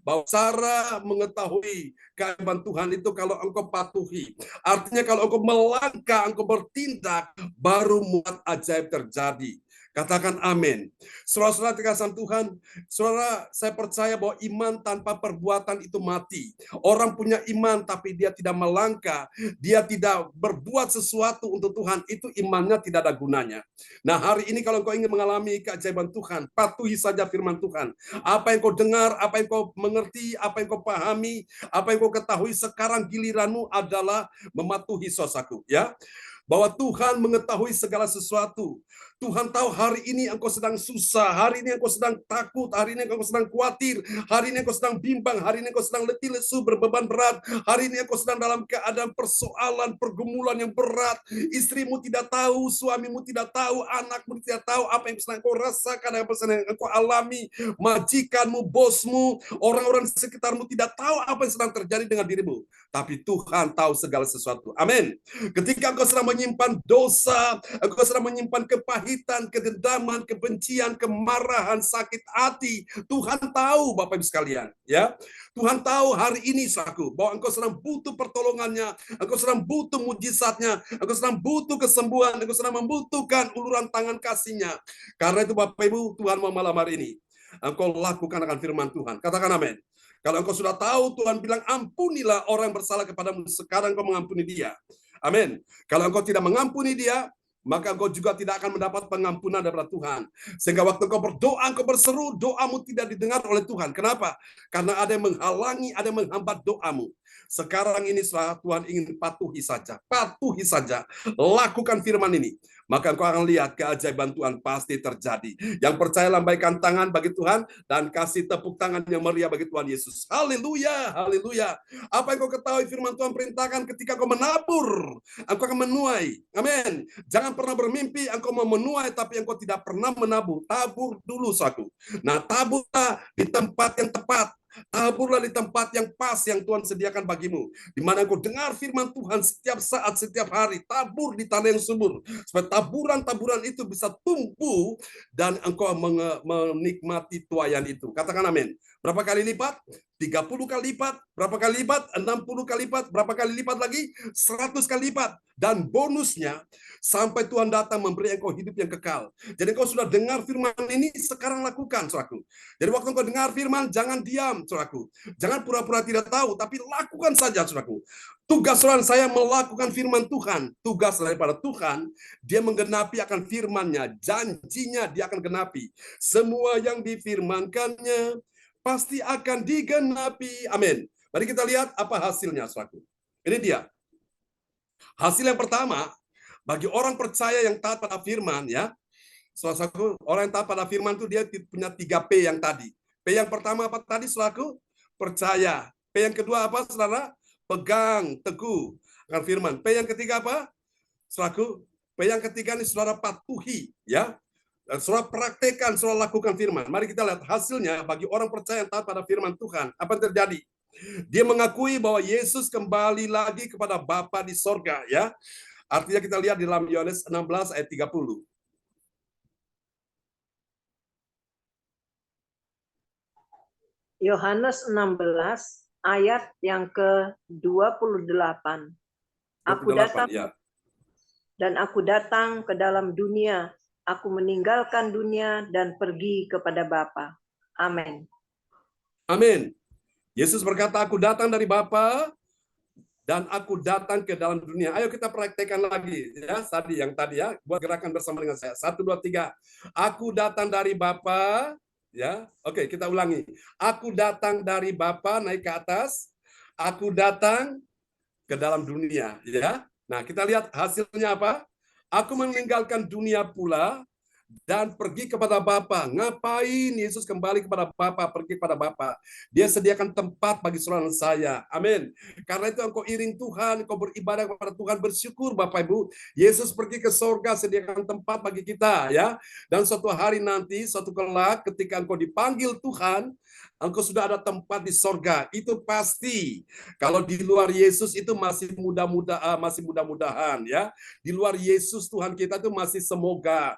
bahwa cara mengetahui keajaiban Tuhan itu kalau engkau patuhi. Artinya kalau engkau melangkah, engkau bertindak, baru muat ajaib terjadi. Katakan amin. Saudara-saudara dikasihi Tuhan, saudara, saya percaya bahwa iman tanpa perbuatan itu mati. Orang punya iman tapi dia tidak melangkah, dia tidak berbuat sesuatu untuk Tuhan, itu imannya tidak ada gunanya. Nah, hari ini kalau engkau ingin mengalami keajaiban Tuhan, patuhi saja firman Tuhan. Apa yang kau dengar, apa yang kau mengerti, apa yang kau pahami, apa yang kau ketahui, sekarang giliranmu adalah mematuhi, saudaraku, ya. Bahwa Tuhan mengetahui segala sesuatu. Tuhan tahu hari ini engkau sedang susah, hari ini engkau sedang takut, hari ini engkau sedang khawatir, hari ini engkau sedang bimbang, hari ini engkau sedang letih lesu, berbeban berat, hari ini engkau sedang dalam keadaan persoalan, pergumulan yang berat, istrimu tidak tahu, suamimu tidak tahu, anakmu tidak tahu apa yang sedang engkau rasakan, apa yang sedang engkau alami, majikanmu, bosmu, orang-orang di sekitarmu tidak tahu apa yang sedang terjadi dengan dirimu. Tapi Tuhan tahu segala sesuatu. Amin. Ketika engkau sedang menyimpan dosa, engkau sedang menyimpan kepahitan, kedendaman, kebencian, kemarahan, sakit hati, Tuhan tahu, Bapak Ibu sekalian, ya. Tuhan tahu hari ini, saudaraku, bahwa engkau sedang butuh pertolongannya, engkau sedang butuh mujizatnya, engkau sedang butuh kesembuhan, engkau sedang membutuhkan uluran tangan kasih-Nya. Karena itu Bapak Ibu, Tuhan mau malam hari ini engkau lakukan akan firman Tuhan. Katakan amin. Kalau engkau sudah tahu, Tuhan bilang ampunilah orang bersalah kepadamu, sekarang engkau mengampuni dia. Amin. Kalau engkau tidak mengampuni dia, maka engkau juga tidak akan mendapat pengampunan daripada Tuhan. Sehingga waktu engkau berdoa, engkau berseru, doamu tidak didengar oleh Tuhan. Kenapa? Karena ada yang menghalangi, ada yang menghambat doamu. Sekarang ini setelah Tuhan ingin patuhi saja, lakukan firman ini. Maka engkau akan lihat keajaiban Tuhan pasti terjadi. Yang percaya lambaikan tangan bagi Tuhan dan kasih tepuk tangan yang meriah bagi Tuhan Yesus. Haleluya, haleluya. Apa yang kau ketahui firman Tuhan perintahkan ketika kau menabur, engkau akan menuai. Amin. Jangan pernah bermimpi engkau mau menuai tapi engkau tidak pernah menabur. Tabur dulu, saudaraku. Nah, taburlah di tempat yang tepat. Taburlah di tempat yang pas yang Tuhan sediakan bagimu. Di mana engkau dengar firman Tuhan setiap saat, setiap hari. Tabur di tanah yang subur. Supaya taburan-taburan itu bisa tumbuh dan engkau menikmati tuaian itu. Katakan amin. Berapa kali lipat? 30 kali lipat. Berapa kali lipat? 60 kali lipat. Berapa kali lipat lagi? 100 kali lipat. Dan bonusnya, sampai Tuhan datang memberi engkau hidup yang kekal. Jadi engkau sudah dengar firman ini, sekarang lakukan, saudaraku. Jadi waktu engkau dengar firman, jangan diam, saudaraku. Jangan pura-pura tidak tahu, tapi lakukan saja, saudaraku. Tugas saya melakukan firman Tuhan. Tugas daripada Tuhan, dia menggenapi akan firman-Nya. Janjinya dia akan genapi. Semua yang difirmankannya pasti akan digenapi. Amin. Mari kita lihat apa hasilnya, saudaraku. Ini dia. Hasil yang pertama, bagi orang percaya yang taat pada firman, ya. Saudaraku, orang yang taat pada firman itu dia punya 3P yang tadi. P yang pertama apa tadi, saudaraku? Percaya. P yang kedua apa, saudara? Pegang teguh akan firman. P yang ketiga apa? Saudaraku, P yang ketiga ini saudara patuhi, ya. Saudara praktekkan, saudara lakukan firman. Mari kita lihat hasilnya bagi orang percaya yang taat pada firman Tuhan. Apa yang terjadi? Dia mengakui bahwa Yesus kembali lagi kepada Bapa di sorga, ya. Artinya kita lihat di dalam Yohanes 16 ayat 30. Yohanes 16 ayat yang ke-28. Aku 28, datang ya. dan aku datang ke dalam dunia. Aku meninggalkan dunia dan pergi kepada Bapa. Amin. Amin. Yesus berkata, aku datang dari Bapa dan aku datang ke dalam dunia. Ayo kita praktekkan lagi, ya. Tadi ya, buat gerakan bersama dengan saya. 1, 2, 3. Aku datang dari Bapa, ya. Oke, kita ulangi. Aku datang dari Bapa, naik ke atas. Aku datang ke dalam dunia, ya. Nah, kita lihat hasilnya apa? Aku meninggalkan dunia pula dan pergi kepada Bapa. Ngapain Yesus kembali kepada Bapa, pergi kepada Bapa? Dia sediakan tempat bagi saudara saya. Amin. Karena itu engkau iring Tuhan, engkau beribadah kepada Tuhan, bersyukur Bapak Ibu. Yesus pergi ke sorga, sediakan tempat bagi kita, ya. Dan suatu hari nanti, suatu kelak ketika engkau dipanggil Tuhan, engkau sudah ada tempat di sorga. Itu pasti. Kalau di luar Yesus itu masih mudah-mudahan, ya. Di luar Yesus Tuhan kita itu masih semoga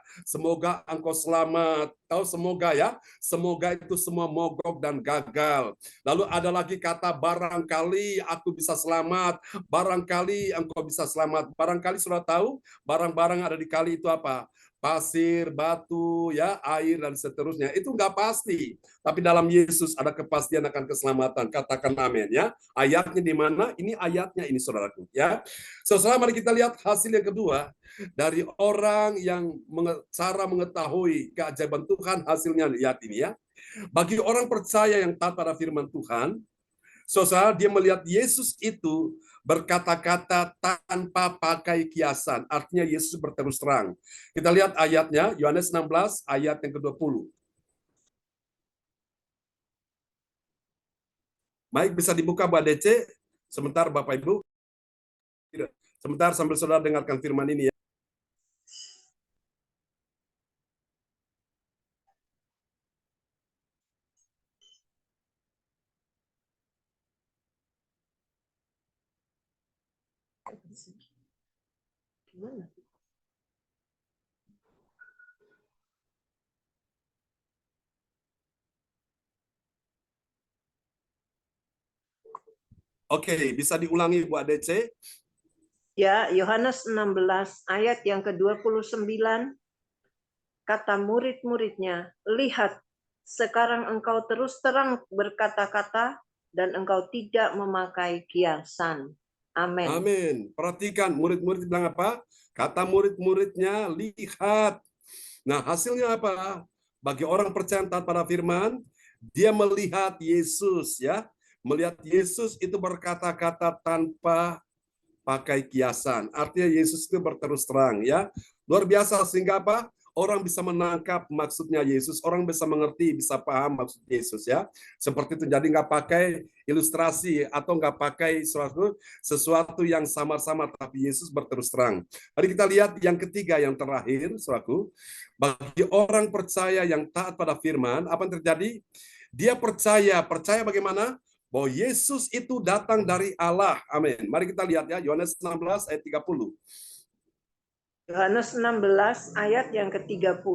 engkau selamat. Tahu semoga, ya. Semoga itu semua mogok dan gagal. Lalu ada lagi kata barangkali aku bisa selamat. Barangkali engkau bisa selamat. Barangkali sudah tahu barang-barang ada di kali itu apa? Pasir, batu, ya, air, dan seterusnya. Itu nggak pasti. Tapi dalam Yesus ada kepastian akan keselamatan. Katakan amin, ya. Ayatnya di mana? Ini ayatnya ini, saudaraku, ya. Saudara, mari kita lihat hasil yang kedua dari orang yang cara mengetahui keajaiban Tuhan. Hasilnya lihat ini, ya. Bagi orang percaya yang taat pada firman Tuhan, Saudara, dia melihat Yesus itu berkata-kata tanpa pakai kiasan. Artinya Yesus berterus terang. Kita lihat ayatnya, Yohanes 16 ayat yang ke-20. Baik, bisa dibuka Mbak DC. Sebentar Bapak Ibu. Sebentar sambil saudara dengarkan firman ini ya. Gimana? Oke, bisa diulangi Bu ADC. Ya, Yohanes 16 ayat yang ke-29, kata murid-muridnya, lihat, sekarang engkau terus terang berkata-kata dan engkau tidak memakai kiasan. Amin. Amin. Perhatikan murid-murid bilang apa? Kata murid-muridnya, lihat. Nah, hasilnya apa? Bagi orang percaya taat pada firman, dia melihat Yesus ya. Melihat Yesus itu berkata-kata tanpa pakai kiasan. Artinya Yesus itu berterus terang ya. Luar biasa sehingga apa? Orang bisa menangkap maksudnya Yesus, orang bisa mengerti, bisa paham maksud Yesus ya. Seperti itu, jadi nggak pakai ilustrasi atau nggak pakai sesuatu yang samar-samar, tapi Yesus berterus terang. Mari kita lihat yang ketiga, yang terakhir, saudaraku. Bagi orang percaya yang taat pada firman, apa yang terjadi? Dia percaya bagaimana? Bahwa Yesus itu datang dari Allah. Amin. Mari kita lihat ya, Yohanes 16 ayat 30. Yohanes 16 ayat yang ke-30,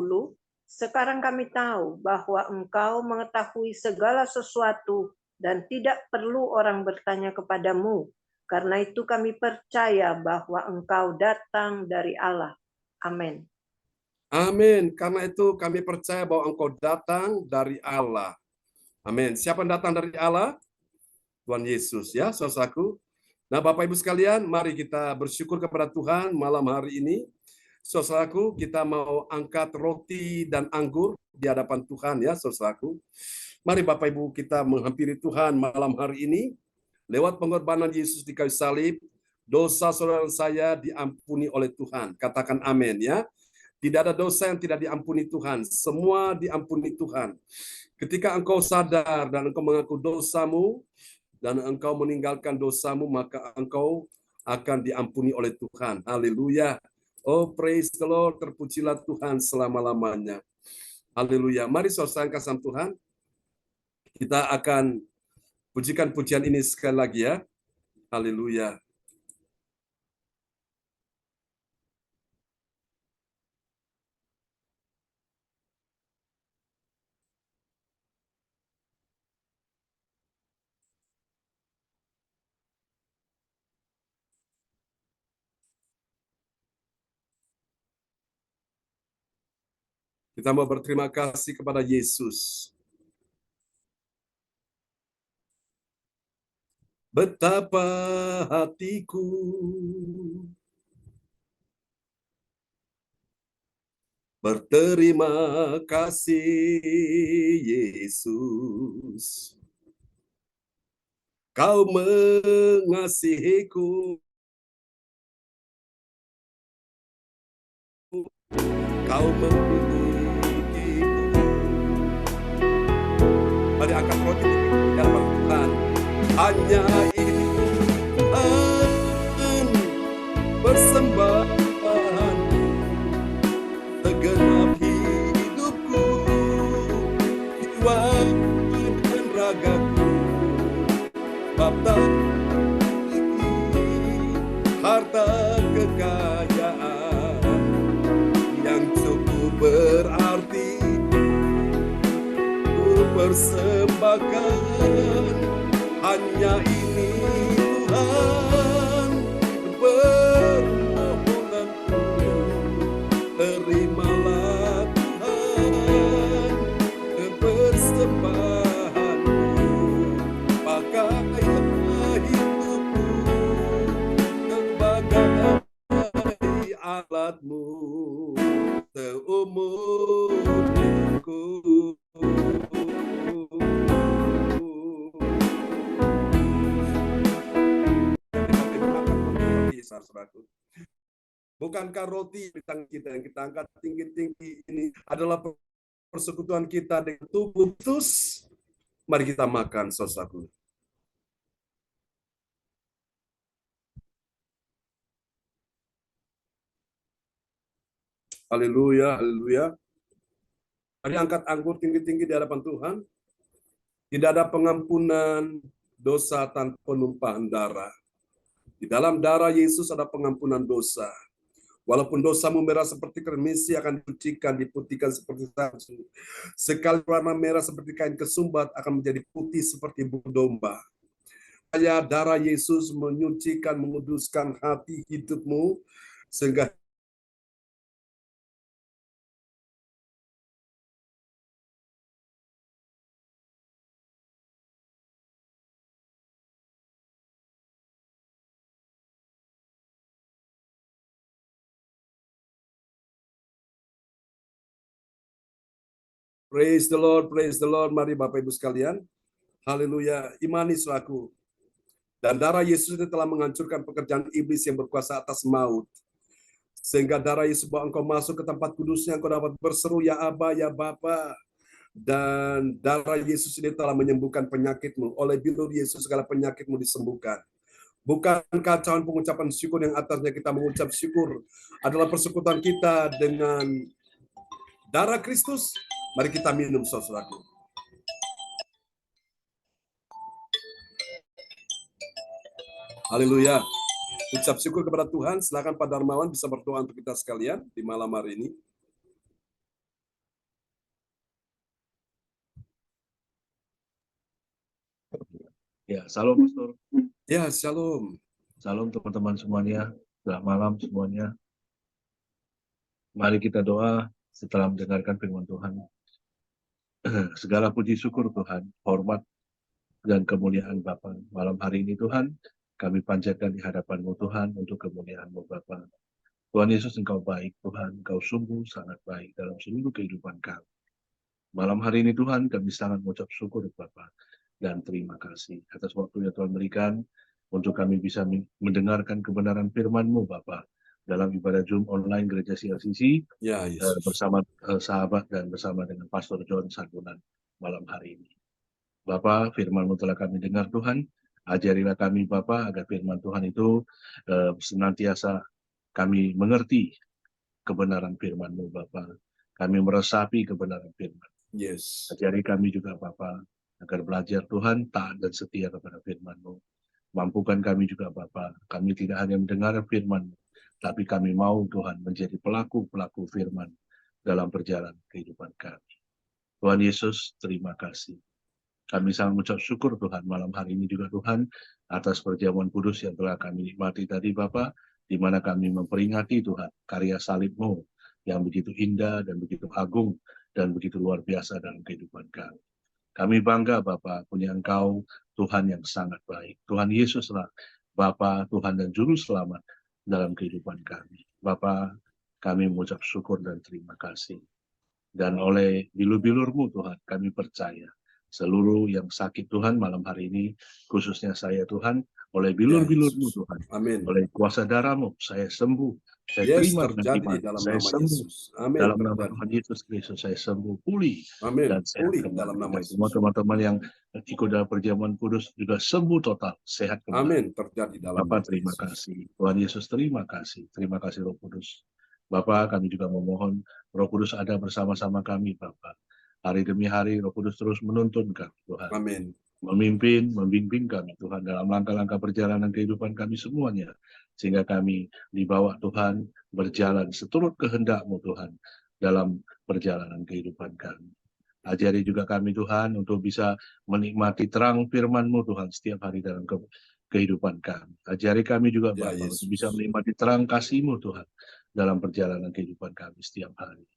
sekarang kami tahu bahwa engkau mengetahui segala sesuatu dan tidak perlu orang bertanya kepadamu. Karena itu kami percaya bahwa engkau datang dari Allah. Amin. Amin. Karena itu kami percaya bahwa engkau datang dari Allah. Amin. Siapa yang datang dari Allah? Tuhan Yesus ya, saudaraku. Nah, Bapak Ibu sekalian, mari kita bersyukur kepada Tuhan malam hari ini. Saudaraku, kita mau angkat roti dan anggur di hadapan Tuhan ya, saudaraku. Mari Bapak Ibu kita menghampiri Tuhan malam hari ini. Lewat pengorbanan Yesus di kayu salib, dosa saudara saya diampuni oleh Tuhan. Katakan amin ya. Tidak ada dosa yang tidak diampuni Tuhan. Semua diampuni Tuhan. Ketika engkau sadar dan engkau mengaku dosamu, dan engkau meninggalkan dosamu, maka engkau akan diampuni oleh Tuhan. Haleluya. Oh, praise the Lord. Terpujilah Tuhan selama-lamanya. Haleluya. Mari saudara kasih Tuhan. Kita akan pujikan pujian ini sekali lagi ya. Haleluya. Kita mau berterima kasih kepada Yesus. Betapa hatiku berterima kasih Yesus. Kau mengasihiku. Kau memilikiku. Mari angkat roti di hadapan Tuhan. Hanya ini Tuhan persembahan segenap hidupku, jiwa dan ragaku, bapa harta kekayaan yang cukup berarti ku persembahkan. Hanya ini Tuhan permohonanku, terimalah Tuhan persembahanku, pakailah hidupku sebagai alatmu seumur hidupku. Bukankah roti di tangan kita yang kita angkat tinggi-tinggi ini adalah persekutuan kita dengan tubuh Kristus? Mari kita makan, saudaraku. Haleluya, haleluya. Mari angkat anggur tinggi-tinggi di hadapan Tuhan. Tidak ada pengampunan dosa tanpa penumpahan darah. Di dalam darah Yesus ada pengampunan dosa. Walaupun dosamu merah seperti kremisi akan dicucikan, diputihkan seperti salju. Sekali warna merah seperti kain kesumbat akan menjadi putih seperti bulu domba. Supaya darah Yesus menyucikan, menguduskan hati hidupmu, sehingga praise the Lord, praise the Lord. Mari Bapak Ibu sekalian. Haleluya. Imani saudaraku. Dan darah Yesus itu telah menghancurkan pekerjaan iblis yang berkuasa atas maut. Sehingga darah Yesus bawa engkau masuk ke tempat kudusnya, engkau dapat berseru, ya Aba, ya Bapa. Dan darah Yesus ini telah menyembuhkan penyakitmu. Oleh bilur Yesus segala penyakitmu disembuhkan. Bukan kacauan pengucapan syukur yang atasnya kita mengucap syukur adalah persekutuan kita dengan darah Kristus. Mari kita minum, saudaraku. Haleluya. Ucap syukur kepada Tuhan. Silakan Pak Darmawan bisa berdoa untuk kita sekalian di malam hari ini. Ya, salam Pastor. Ya, shalom. Salam teman-teman semuanya. Selamat malam semuanya. Mari kita doa setelah mendengarkan firman Tuhan. Segala puji syukur Tuhan, hormat dan kemuliaan Bapa. Malam hari ini Tuhan, kami panjatkan di hadapan-Mu Tuhan untuk kemuliaan-Mu Bapa. Tuhan Yesus, Engkau baik Tuhan, Engkau sungguh sangat baik dalam seluruh kehidupan kami. Malam hari ini Tuhan, kami sangat mengucap syukur Bapa dan terima kasih atas waktu yang Tuhan berikan untuk kami bisa mendengarkan kebenaran firman-Mu Bapa dalam ibadah Zoom online Gereja CLCC Ya, Yesus. bersama sahabat dan bersama dengan Pastor John Sarbunan malam hari ini. Bapa, firman-Mu telah kami dengar Tuhan, ajarilah kami Bapa agar firman Tuhan itu senantiasa kami mengerti kebenaran firman-Mu Bapa. Kami meresapi kebenaran firman. Yes. Ajari kami juga Bapa agar belajar Tuhan taat dan setia kepada firman-Mu. Mampukan kami juga Bapa, kami tidak hanya mendengar firman-Mu, tapi kami mau Tuhan menjadi pelaku-pelaku firman dalam perjalanan kehidupan kami. Tuhan Yesus, terima kasih. Kami sangat mengucap syukur Tuhan malam hari ini juga Tuhan atas perjamuan kudus yang telah kami nikmati tadi Bapa, di mana kami memperingati Tuhan karya salib-Mu yang begitu indah dan begitu agung dan begitu luar biasa dalam kehidupan kami. Kami bangga Bapa punya Engkau Tuhan yang sangat baik. Tuhan Yesuslah Bapa, Tuhan dan Juru Selamat dalam kehidupan kami. Bapa, kami mengucap syukur dan terima kasih. Dan oleh bilur-bilur-Mu Tuhan, kami percaya seluruh yang sakit Tuhan malam hari ini, khususnya saya Tuhan, oleh bilur-bilur-Mu Tuhan, Amin. oleh kuasa darah-Mu, saya sembuh, saya Yes, terima dengan terjadi iman, dalam saya nama sembuh. Yesus. Amin. Dalam nama Terjadi. Tuhan Yesus Kristus, saya sembuh, pulih, Amin. dan sehat Pulih kembali. dalam nama Dan Yesus. semua teman-teman yang ikut dalam perjamuan kudus juga sembuh total, sehat kembali. Amin. Terjadi dalam nama Bapak terima Yesus. kasih, Tuhan Yesus terima kasih Roh Kudus. Bapak, kami juga memohon Roh Kudus ada bersama-sama kami Bapak. Hari demi hari Roh Kudus terus menuntun kami Tuhan. Amin. Memimpin, membimbing kami Tuhan dalam langkah-langkah perjalanan kehidupan kami semuanya. Sehingga kami dibawa Tuhan berjalan seturut kehendak-Mu Tuhan dalam perjalanan kehidupan kami. Ajari juga kami Tuhan untuk bisa menikmati terang firman-Mu Tuhan setiap hari dalam kehidupan kami. Ajari kami juga Ya, Bapa Yesus. untuk bisa menikmati terang kasih-Mu Tuhan dalam perjalanan kehidupan kami setiap hari.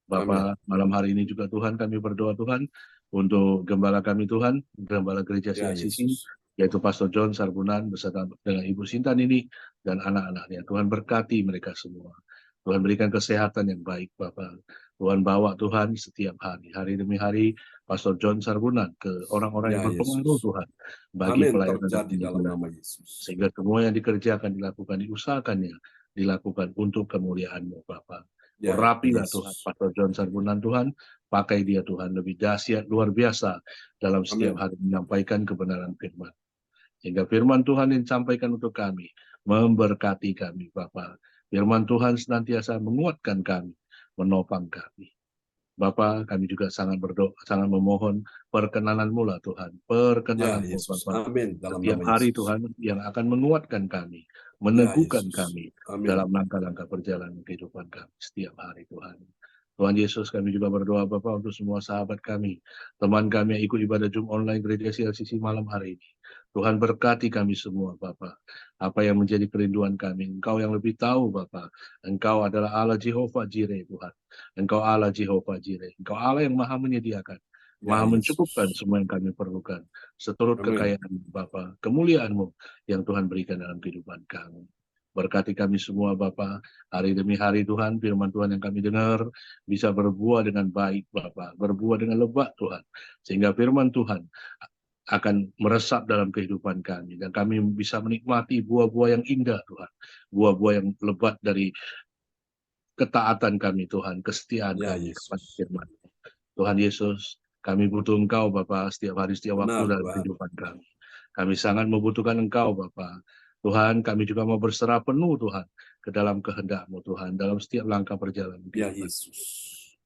Bapa, malam hari ini juga Tuhan kami berdoa Tuhan untuk gembala kami Tuhan, gembala gereja Ya, CLCC, Yesus. yaitu Pastor John Sarbunan beserta dengan Ibu Sintan ini dan anak-anaknya. Tuhan berkati mereka semua. Tuhan berikan kesehatan yang baik Bapak. Tuhan bawa Tuhan setiap hari demi hari Pastor John Sarbunan ke orang-orang Ya, yang berpengaruh Yesus. Tuhan bagi Amin. pelayanan dan Terjadi dalam penginjilan. nama Yesus. Sehingga semua yang dikerjakan, dilakukan, diusahakannya dilakukan untuk kemuliaan-Mu Bapa. Ya, Urapilah Yesus. Tuhan Pastor John Sarbunan Tuhan, pakai dia Tuhan lebih dahsyat luar biasa dalam setiap Amin. hari menyampaikan kebenaran firman. Sehingga firman Tuhan yang disampaikan untuk kami, memberkati kami Bapa. Firman Tuhan senantiasa menguatkan kami, menopang kami. Bapa, kami juga sangat berdoa, sangat memohon perkenanan-Mu lah Tuhan. Ya, Perkenalan-Mu Yesus. Bapa. Amin. Dalam Setiap nama hari Yesus. Tuhan yang akan menguatkan kami, Ya, meneguhkan Yesus. kami Amin. dalam langkah-langkah perjalanan kehidupan kami setiap hari Tuhan. Tuhan Yesus, kami juga berdoa Bapa untuk semua sahabat kami, teman kami yang ikut ibadah Zoom online Gereja CLCC malam hari ini. Tuhan berkati kami semua Bapa. Apa yang menjadi kerinduan kami, Engkau yang lebih tahu Bapa. Engkau adalah Allah Jehovah Jireh Tuhan. Engkau Allah Jehovah Jireh. Engkau Allah yang maha menyediakan, Ya, maha Yesus. mencukupkan semua yang kami perlukan. Seturut Amin. kekayaan Bapa, kemuliaan-Mu yang Tuhan berikan dalam kehidupan kami. Berkati kami semua Bapa, hari demi hari Tuhan, firman Tuhan yang kami dengar bisa berbuah dengan baik Bapa, berbuah dengan lebat Tuhan. Sehingga firman Tuhan akan meresap dalam kehidupan kami. Dan kami bisa menikmati buah-buah yang indah Tuhan. Buah-buah yang lebat dari ketaatan kami Tuhan, kesetiaan Ya, kami kepada Yesus. firman. Tuhan Yesus, kami butuh Engkau Bapa setiap hari, setiap waktu Benar, dalam Tuhan. kehidupan kami. Kami sangat membutuhkan Engkau Bapa. Tuhan, kami juga mau berserah penuh Tuhan ke dalam kehendak-Mu Tuhan, dalam setiap langkah perjalanan Ya, kehidupan. Yesus.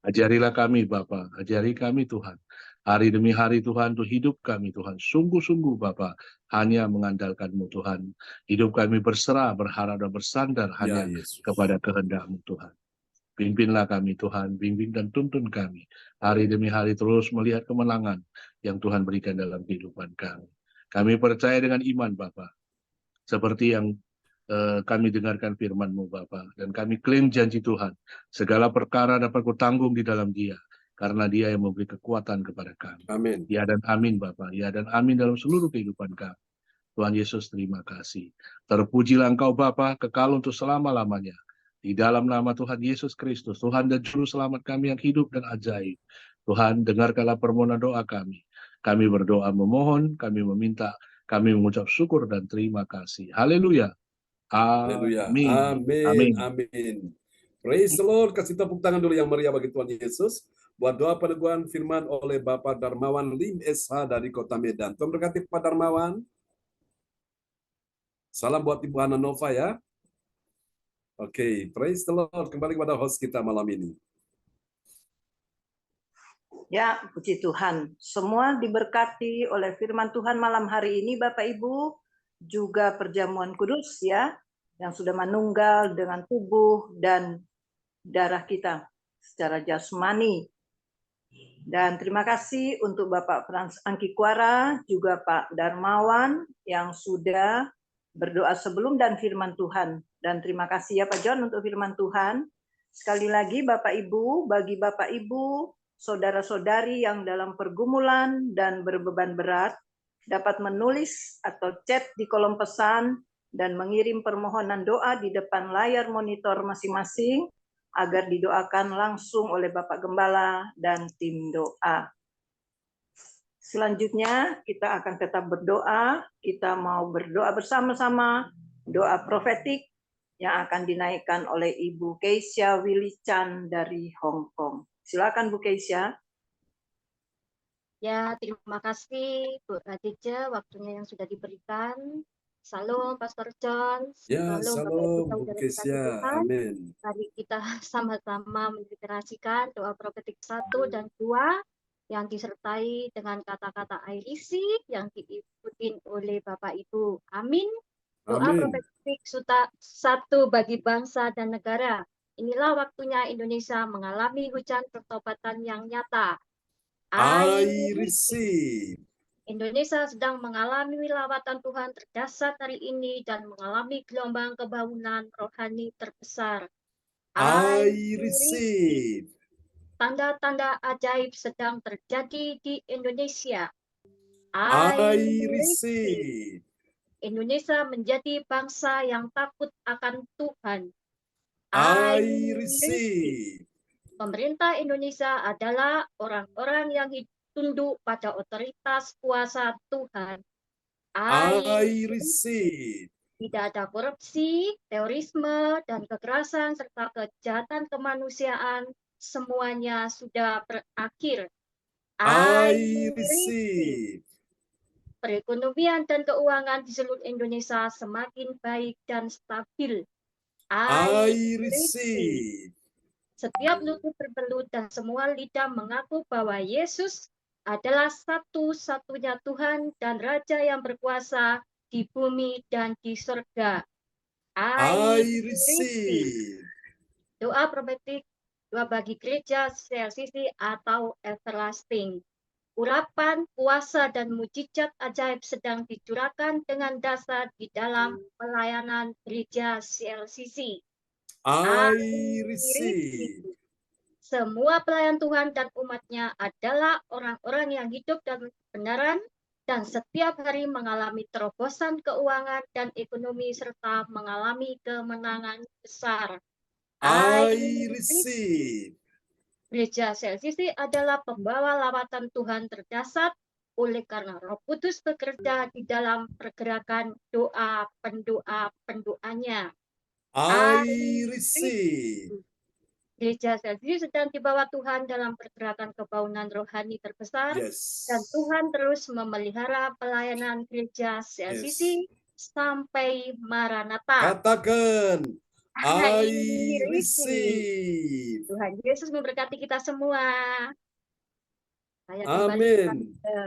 Ajarilah kami Bapa, ajari kami Tuhan. Hari demi hari Tuhan, untuk hidup kami Tuhan. Sungguh-sungguh Bapa, hanya mengandalkan-Mu Tuhan. Hidup kami berserah, berharap dan bersandar Ya, hanya Yesus. kepada kehendak-Mu Tuhan. Pimpinlah kami Tuhan, bimbing dan tuntun kami. Hari demi hari terus melihat kemenangan yang Tuhan berikan dalam kehidupan kami. Kami percaya dengan iman Bapa, seperti yang kami dengarkan firman-Mu Bapa, dan kami klaim janji Tuhan, segala perkara dapat kutanggung di dalam Dia, karena Dia yang memberi kekuatan kepada kami. Amin. Ya dan amin Bapa, ya dan amin dalam seluruh kehidupan kami. Tuhan Yesus, terima kasih. Terpujilah Engkau Bapa, kekal untuk selama-lamanya. Di dalam nama Tuhan Yesus Kristus, Tuhan dan Juru Selamat kami yang hidup dan ajaib. Tuhan, dengarkanlah permohonan doa kami. Kami berdoa memohon, kami meminta, kami mengucap syukur dan terima kasih. Haleluya. Haleluya. Amin. Amin. Amin. Amin. Praise the Lord. Kasih tepuk tangan dulu yang meriah bagi Tuhan Yesus. Buat doa peneguhan firman oleh Bapak Darmawan Lim SH dari Kota Medan. Tuhan berkati Pak Darmawan. Salam buat Ibu Hana Nova ya. Oke, praise the Lord. Kembali kepada host kita malam ini. Ya, puji Tuhan. Semua diberkati oleh firman Tuhan malam hari ini, Bapak Ibu, juga perjamuan kudus ya, yang sudah menunggal dengan tubuh dan darah kita secara jasmani. Dan terima kasih untuk Bapak Frans Angkikwara, juga Pak Darmawan yang sudah berdoa sebelum dan firman Tuhan. Dan terima kasih ya Pak John untuk firman Tuhan. Sekali lagi Bapak Ibu, bagi Bapak Ibu, saudara-saudari yang dalam pergumulan dan berbeban berat, dapat menulis atau chat di kolom pesan dan mengirim permohonan doa di depan layar monitor masing-masing agar didoakan langsung oleh Bapak Gembala dan tim doa. Selanjutnya kita akan tetap berdoa, kita mau berdoa bersama-sama, doa profetik yang akan dinaikkan oleh Ibu Keisha Willy Chan dari Hong Kong. Silakan Bu Keisha. Ya, terima kasih Bu Raditya waktunya yang sudah diberikan. Salam Pastor John, Ya, salam Bapak Ibu salam Bu saudara Kesia. kasih Tuhan. Amin. Mari kita sama-sama mendeklarasikan doa profetik 1 dan 2 yang disertai dengan kata-kata I receive yang diikuti oleh Bapak Ibu. Amin. Doa Amin. profetik 1 bagi bangsa dan negara. Inilah waktunya Indonesia mengalami hujan pertobatan yang nyata. I receive. Indonesia sedang mengalami lawatan Tuhan terdahsyat hari ini dan mengalami gelombang kebangunan rohani terbesar. I receive. Tanda-tanda ajaib sedang terjadi di Indonesia. I receive. Indonesia menjadi bangsa yang takut akan Tuhan. I receive. Pemerintah Indonesia adalah orang-orang yang tunduk pada otoritas kuasa Tuhan. I receive. Tidak ada korupsi, terorisme, dan kekerasan, serta kejahatan kemanusiaan. Semuanya sudah berakhir. I receive. Perekonomian dan keuangan di seluruh Indonesia semakin baik dan stabil. I receive. Setiap lutut berbelut dan semua lidah mengaku bahwa Yesus adalah satu-satunya Tuhan dan Raja yang berkuasa di bumi dan di surga. I receive. Doa profetik, doa bagi gereja CLCC atau everlasting. Urapan, kuasa, dan mujizat ajaib sedang dicurahkan dengan dasar di dalam pelayanan gereja CLCC. I receive. Semua pelayan Tuhan dan umatnya adalah orang-orang yang hidup dalam kebenaran dan setiap hari mengalami terobosan keuangan dan ekonomi serta mengalami kemenangan besar. I receive. Gereja CLCC adalah pembawa lawatan Tuhan terdasar oleh karena Roh Kudus bekerja di dalam pergerakan doa pendoanya. I receive. Gereja CLCC sedang dibawa Tuhan dalam pergerakan kebangunan rohani terbesar Yes. dan Tuhan terus memelihara pelayanan gereja CLCC sampai Maranatha. Katakan, I receive. receive. Tuhan Yesus memberkati kita semua. Saya Amin. ke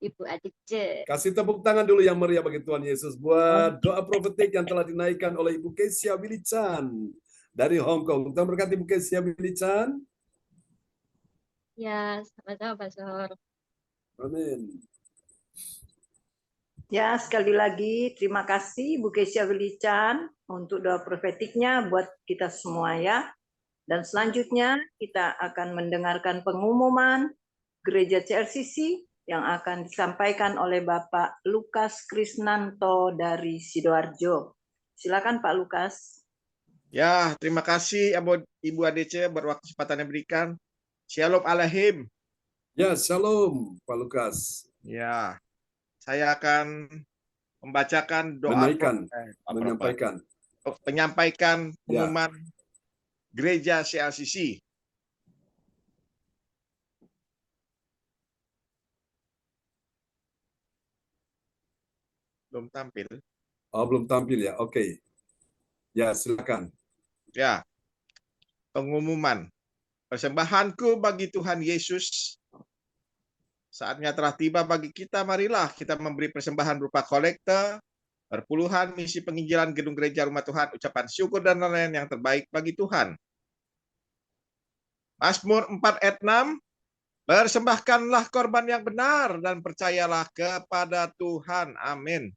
Ibu Adice. Kasih tepuk tangan dulu yang meriah bagi Tuhan Yesus buat doa profetik yang telah dinaikkan oleh Ibu Kesia Wilichan dari Hong Kong. Tuhan berkati Ibu Kesia Wilichan. Ya, sama-sama Pastor. Amin. Ya, sekali lagi terima kasih Bu Kesia Wilichan untuk doa profetiknya buat kita semua ya. Dan selanjutnya kita akan mendengarkan pengumuman Gereja CLCC yang akan disampaikan oleh Bapak Lukas Krisnanto dari Sidoarjo. Silakan Pak Lukas. Ya, terima kasih Ibu ADC buat kesempatan yang diberikan. Shalom Alaikum. Ya, shalom Pak Lukas. Ya, saya akan membacakan doa menyampaikan pengumuman Gereja CLCC. Belum tampil. Oh, belum tampil ya. Oke. Ya, silakan. Ya. Pengumuman. Persembahanku bagi Tuhan Yesus. Saatnya telah tiba bagi kita, marilah kita memberi persembahan berupa kolekte, perpuluhan, misi penginjilan gedung gereja rumah Tuhan, ucapan syukur dan lain-lain yang terbaik bagi Tuhan. Mazmur 4 ayat 6, persembahkanlah korban yang benar dan percayalah kepada Tuhan. Amin.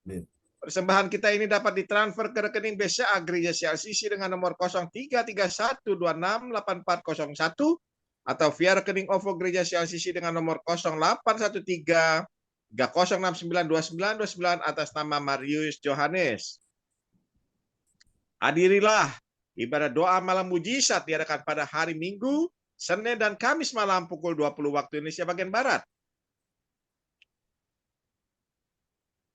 Amin. Persembahan kita ini dapat ditransfer ke rekening BCA Gereja CLCC dengan nomor 0331268401 atau via rekening OVO Gereja CLCC dengan nomor 081330692929 atas nama Marius Johannes. Hadirilah ibadah doa malam mujizat diadakan pada hari Minggu, Senin dan Kamis malam pukul 20 waktu Indonesia bagian Barat.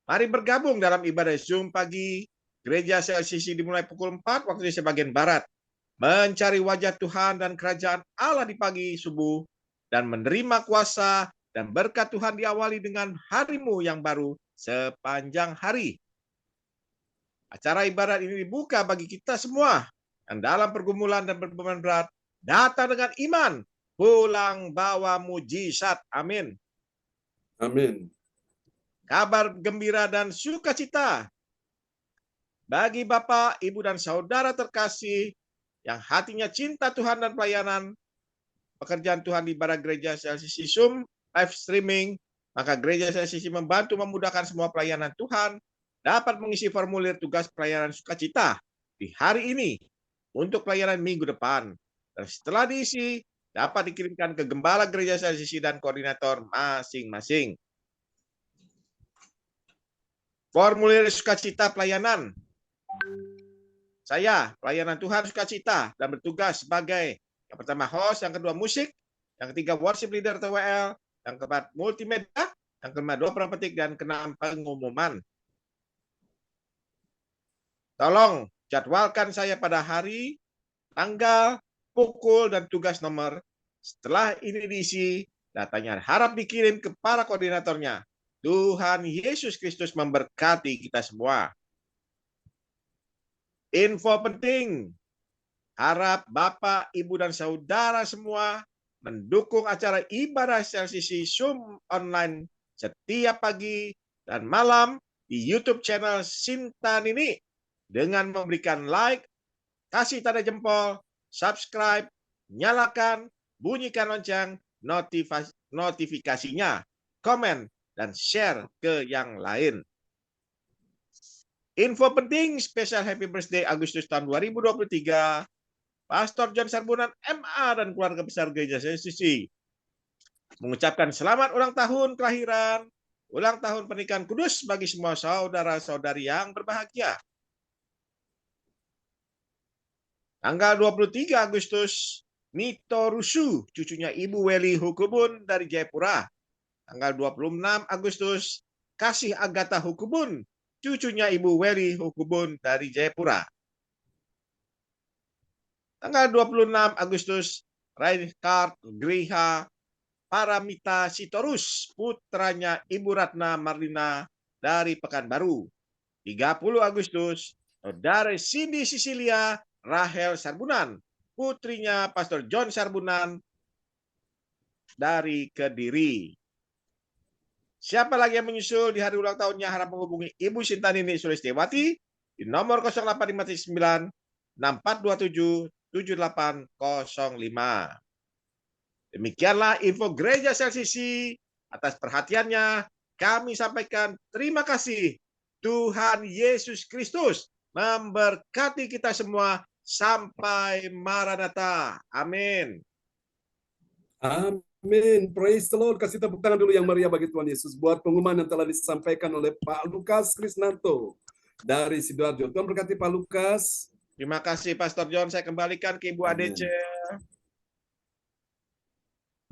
Mari bergabung dalam ibadah Zoom pagi Gereja CLCC dimulai pukul 4 waktu Indonesia bagian Barat. Mencari wajah Tuhan dan kerajaan Allah di pagi subuh dan menerima kuasa dan berkat Tuhan diawali dengan harimu yang baru sepanjang hari. Acara ibadat ini dibuka bagi kita semua yang dalam pergumulan dan beban berat datang dengan iman, pulang bawa mujizat. Amin. Amin. Kabar gembira dan sukacita bagi Bapak, Ibu, dan saudara terkasih yang hatinya cinta Tuhan dan pelayanan pekerjaan Tuhan di ibadah gereja CLCC Zoom live streaming, maka gereja CLCC membantu memudahkan semua pelayanan Tuhan dapat mengisi formulir tugas pelayanan sukacita di hari ini untuk pelayanan minggu depan. Dan setelah diisi, dapat dikirimkan ke gembala gereja CLCC dan koordinator masing-masing. Formulir sukacita pelayanan. Saya, pelayanan Tuhan sukacita dan bertugas sebagai yang pertama host, yang kedua musik, yang ketiga worship leader atau WL, yang keempat multimedia, yang kelima doa petik, dan keenam pengumuman. Tolong jadwalkan saya pada hari, tanggal, pukul, dan tugas nomor. Setelah ini diisi, datanya harap dikirim ke para koordinatornya. Tuhan Yesus Kristus memberkati kita semua. Info penting, harap Bapak, Ibu, dan Saudara semua mendukung acara ibadah CLCC Zoom online setiap pagi dan malam di YouTube channel Sinta Nini dengan memberikan like, kasih tanda jempol, subscribe, nyalakan, bunyikan lonceng notifikasinya, komen, dan share ke yang lain. Info penting spesial Happy Birthday Agustus tahun 2023, Pastor John Sarbunan MA dan keluarga besar Gereja CLCC mengucapkan selamat ulang tahun kelahiran, ulang tahun pernikahan kudus bagi semua saudara-saudari yang berbahagia. Tanggal 23 Agustus, Nito Rusu, cucunya Ibu Weli Hukubun dari Jayapura. Tanggal 26 Agustus, Kasih Agatha Hukubun, cucunya Ibu Weli Hukubun dari Jayapura. Tanggal 26 Agustus, Reinhard Griha Paramita Sitorus, putranya Ibu Ratna Marlina dari Pekanbaru. 30 Agustus, Saudara Cindy Sisilia Rahel Sarbunan, putrinya Pastor John Sarbunan dari Kediri. Siapa lagi yang menyusul di hari ulang tahunnya harap menghubungi Ibu Sinta Nini Sulistiawati di nomor 0859 6427 7805. Demikianlah info Gereja CLCC. Atas perhatiannya kami sampaikan terima kasih. Tuhan Yesus Kristus memberkati kita semua sampai Maranatha. Amin. Amin. Praise the Lord. Kasih tepuk tangan dulu yang meriah bagi Tuhan Yesus buat pengumuman yang telah disampaikan oleh Pak Lukas Krisnanto dari Sidoarjo. Tuhan berkati Pak Lukas. Terima kasih Pastor John. Saya kembalikan ke Ibu ADC.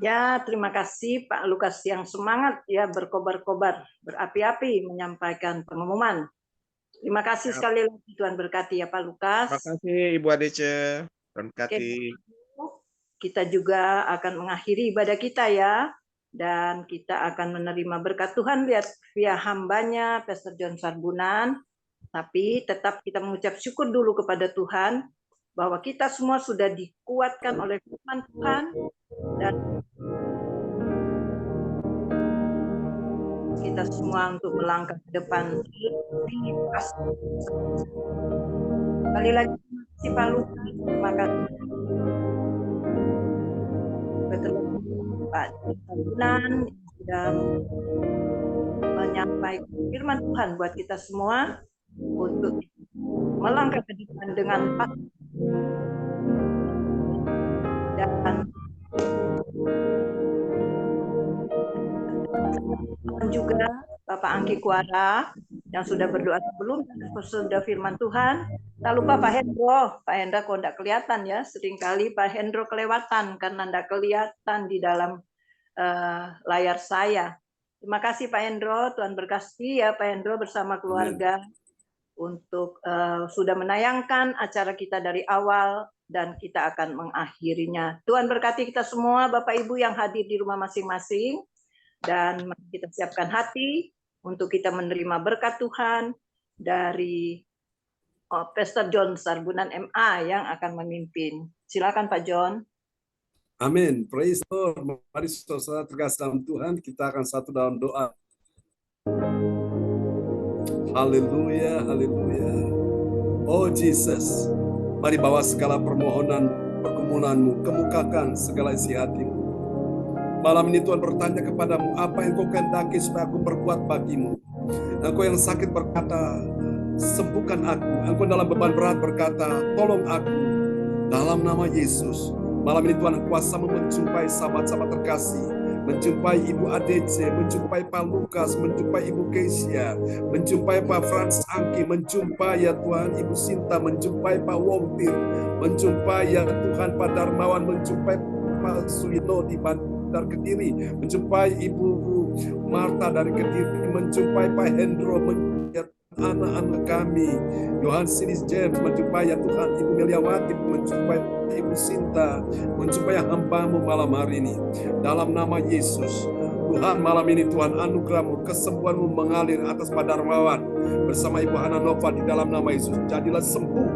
Ya, terima kasih Pak Lukas yang semangat ya berkobar-kobar, berapi-api menyampaikan pengumuman. Terima kasih sekali lagi, Tuhan berkati ya Pak Lukas. Terima kasih Ibu ADC. Tuhan berkati. Kita juga akan mengakhiri ibadah kita ya, dan kita akan menerima berkat Tuhan lihat via hambanya Pastor John Sarbunan. Tapi tetap kita mengucap syukur dulu kepada Tuhan bahwa kita semua sudah dikuatkan oleh firman Tuhan dan kita semua untuk melangkah ke depan. Kembali lagi terima kasih Pak Lukas, terima kasih Pak Sarbunan sudah menyampaikan firman Tuhan buat kita semua untuk melangkah ke depan dengan pasti dan juga Bapak Angki Kuara yang sudah berdoa sebelum sudah firman Tuhan. Tak lupa Pak Hendro kok enggak kelihatan ya, seringkali Pak Hendro kelewatan karena enggak kelihatan di dalam layar saya. Terima kasih Pak Hendro, Tuhan berkati ya Pak Hendro bersama keluarga. Untuk sudah menayangkan acara kita dari awal dan kita akan mengakhirinya. Tuhan berkati kita semua Bapak Ibu yang hadir di rumah masing-masing dan mari kita siapkan hati untuk kita menerima berkat Tuhan dari Pastor John Sarbunan MA yang akan memimpin. Silakan Pak John. Amin. Praise the Lord. Mari saudara terkasih dalam Tuhan, kita akan satu dalam doa. Haleluya, haleluya. Oh Jesus, mari bawa segala permohonan, pergumulanmu, kemukakan segala isi hatimu. Malam ini Tuhan bertanya kepadamu, apa yang kau kehendaki supaya aku berbuat bagimu. Engkau yang sakit berkata, sembuhkan aku. Engkau dalam beban berat berkata, tolong aku. Dalam nama Yesus, malam ini Tuhan kuasa menjumpai sahabat-sahabat terkasih, menjumpai Ibu ADC, menjumpai Pak Lukas, menjumpai Ibu Kesia, menjumpai Pak Frans Angki, menjumpai ya Tuhan Ibu Sinta, menjumpai Pak Wompir, menjumpai ya Tuhan Pak Darmawan, menjumpai Pak Suyino di Bandar Kediri, menjumpai Ibu Marta dari Kediri, menjumpai Pak Hendro, anak-anak kami. Yohannes James menjumpai ya Tuhan, Ibu Meliawati menjumpai Ibu Sinta, menjumpai hamba-Mu malam hari ini. Dalam nama Yesus, Tuhan malam ini Tuhan anugerah-Mu, kesembuhan-Mu mengalir atas Pak Darmawan bersama Ibu Hana Nova di dalam nama Yesus. Jadilah sembuh,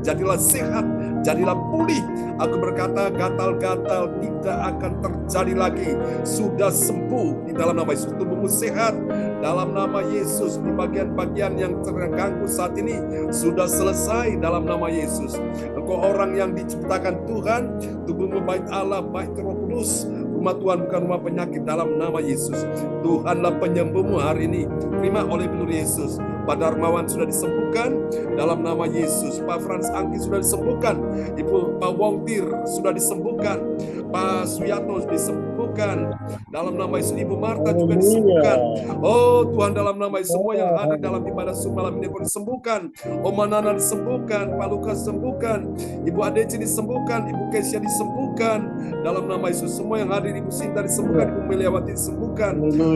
jadilah sehat, jadilah pulih. Aku berkata gatal-gatal tidak akan terjadi lagi. Sudah sembuh di dalam nama Yesus. Tubuhmu sehat dalam nama Yesus. Di bagian-bagian yang terganggu saat ini sudah selesai dalam nama Yesus. Engkau orang yang diciptakan Tuhan, tubuhmu baik Allah, baik Roh Kudus. Rumah Tuhan bukan rumah penyakit dalam nama Yesus. Tuhanlah penyembuhmu hari ini. Terima oleh peluru Yesus. Pak Darmawan sudah disembuhkan dalam nama Yesus. Pak Frans Angki sudah disembuhkan. Ibu Pak Wongtir sudah disembuhkan. Pak Suyatno disembuhkan dalam nama Yesus. Ibu Marta juga disembuhkan. Oh Tuhan, dalam nama Yesus, semua yang hadir dalam ibadah malam ini disembuhkan. Om Manana disembuhkan, Pak Lukas disembuhkan, Ibu Adeci disembuhkan, Ibu Kesia disembuhkan dalam nama Yesus. Semua yang hadir, Ibu Sinta disembuhkan, Ibu Meliawati disembuhkan.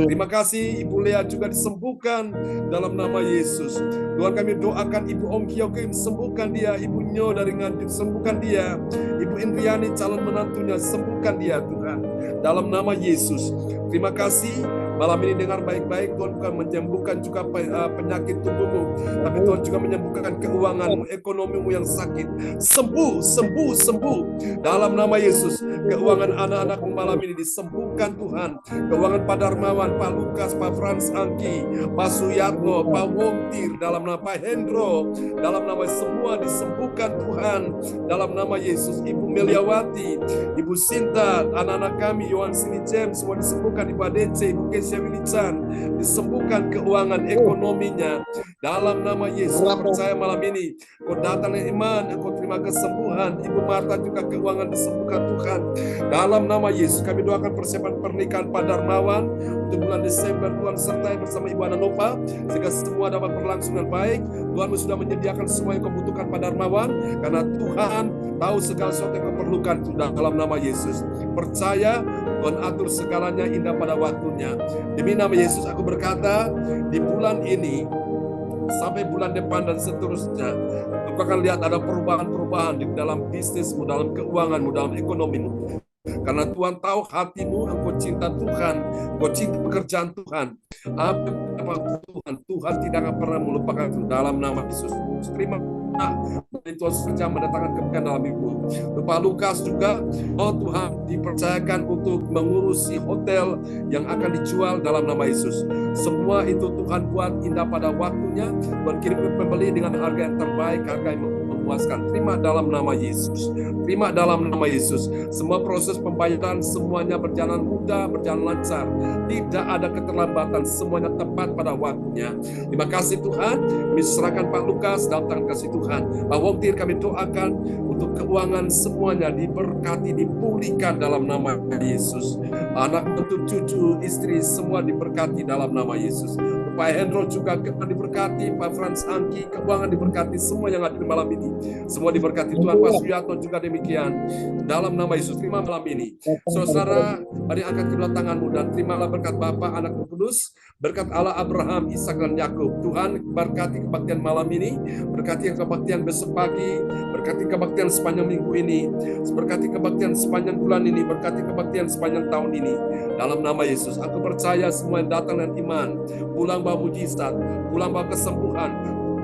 Terima kasih, Ibu Lea juga disembuhkan dalam nama Yesus. Tuhan, kami doakan Ibu Ongkioke, sembuhkan dia. Ibu Nyo dari Nganjuk, sembuhkan dia. Ibu Indriani calon menantunya, sembuhkan dia Tuhan dalam nama Yesus. Terima kasih. Malam ini dengar baik-baik, Tuhan bukan menyembuhkan juga penyakit tubuhmu, tapi Tuhan juga menyembuhkan keuanganmu, ekonomimu yang sakit. Sembuh, sembuh, sembuh dalam nama Yesus. Keuangan anak-anakmu malam ini disembuhkan Tuhan. Keuangan Pak Darmawan, Pak Lukas, Pak Frans Angki, Pak Suyatno, Pak Wongtir, dalam nama Pak Hendro, dalam nama semua disembuhkan Tuhan dalam nama Yesus. Ibu Meliawati, Ibu Sinta, anak-anak kami, Yohannes James, semua disembuhkan. Ibu Adece, Ibu Kesia Wilican, disembuhkan keuangan ekonominya dalam nama Yesus. Percaya malam ini kau datang dengan iman, kau terima kesembuhan. Ibu Marta juga keuangan disembuhkan Tuhan dalam nama Yesus. Kami doakan persiapan pernikahan Pak Darmawan untuk bulan Desember. Tuhan sertai bersama Ibu Hana Nova sehingga semua dapat berlangsung dengan baik. Tuhan sudah menyediakan semua yang kau butuhkan Pak Darmawan, karena Tuhan tahu segala sesuatu yang kau perlukan dalam nama Yesus. Percaya Tuhan atur segalanya indah pada waktunya. Demi nama Yesus aku berkata, di bulan ini sampai bulan depan dan seterusnya, engkau akan lihat ada perubahan-perubahan di dalam bisnismu, dalam keuanganmu, dalam ekonomimu. Karena Tuhan tahu hatimu, engkau cinta Tuhan, engkau cinta pekerjaan Tuhan. Apa Tuhan tidak akan pernah melupakan itu dalam nama Yesus. Terima Tuhan saja mendatangkan keberkatan dalam ibu. Pak Lukas juga, oh Tuhan, dipercayakan untuk mengurusi hotel yang akan dijual dalam nama Yesus. Semua itu Tuhan buat indah pada waktunya. Tuhan kirim pembeli dengan harga yang terbaik, harga yang memuaskan. Terima dalam nama Yesus. Terima dalam nama Yesus. Semua proses pembayaran semuanya berjalan mudah, berjalan lancar. Tidak ada keterlambatan, semuanya tepat pada waktunya. Terima kasih Tuhan. Kami serahkan Pak Lukas dalam tangan kasih Tuhan. Pak Wongtir kami doakan untuk keuangan semuanya diberkati, dipulihkan dalam nama Yesus. Anak, untuk cucu, istri semua diberkati dalam nama Yesus. Pak Hendro juga diberkati, Pak Frans Angki keuangan diberkati, semua yang hadir malam ini semua diberkati Tuhan. Pak Suyatno juga demikian dalam nama Yesus. Terima malam ini saudara, mari angkat kedua tanganmu dan terimalah berkat Bapa, Anak, Roh Kudus, berkat Allah Abraham, Ishak dan Yakub. Tuhan berkati kebaktian malam ini, berkati kebaktian besok pagi, berkati kebaktian sepanjang minggu ini, berkati kebaktian sepanjang bulan ini, berkati kebaktian sepanjang tahun ini dalam nama Yesus. Aku percaya semua yang datang dengan iman pulang bawa mujizat, pulang bawa kesembuhan,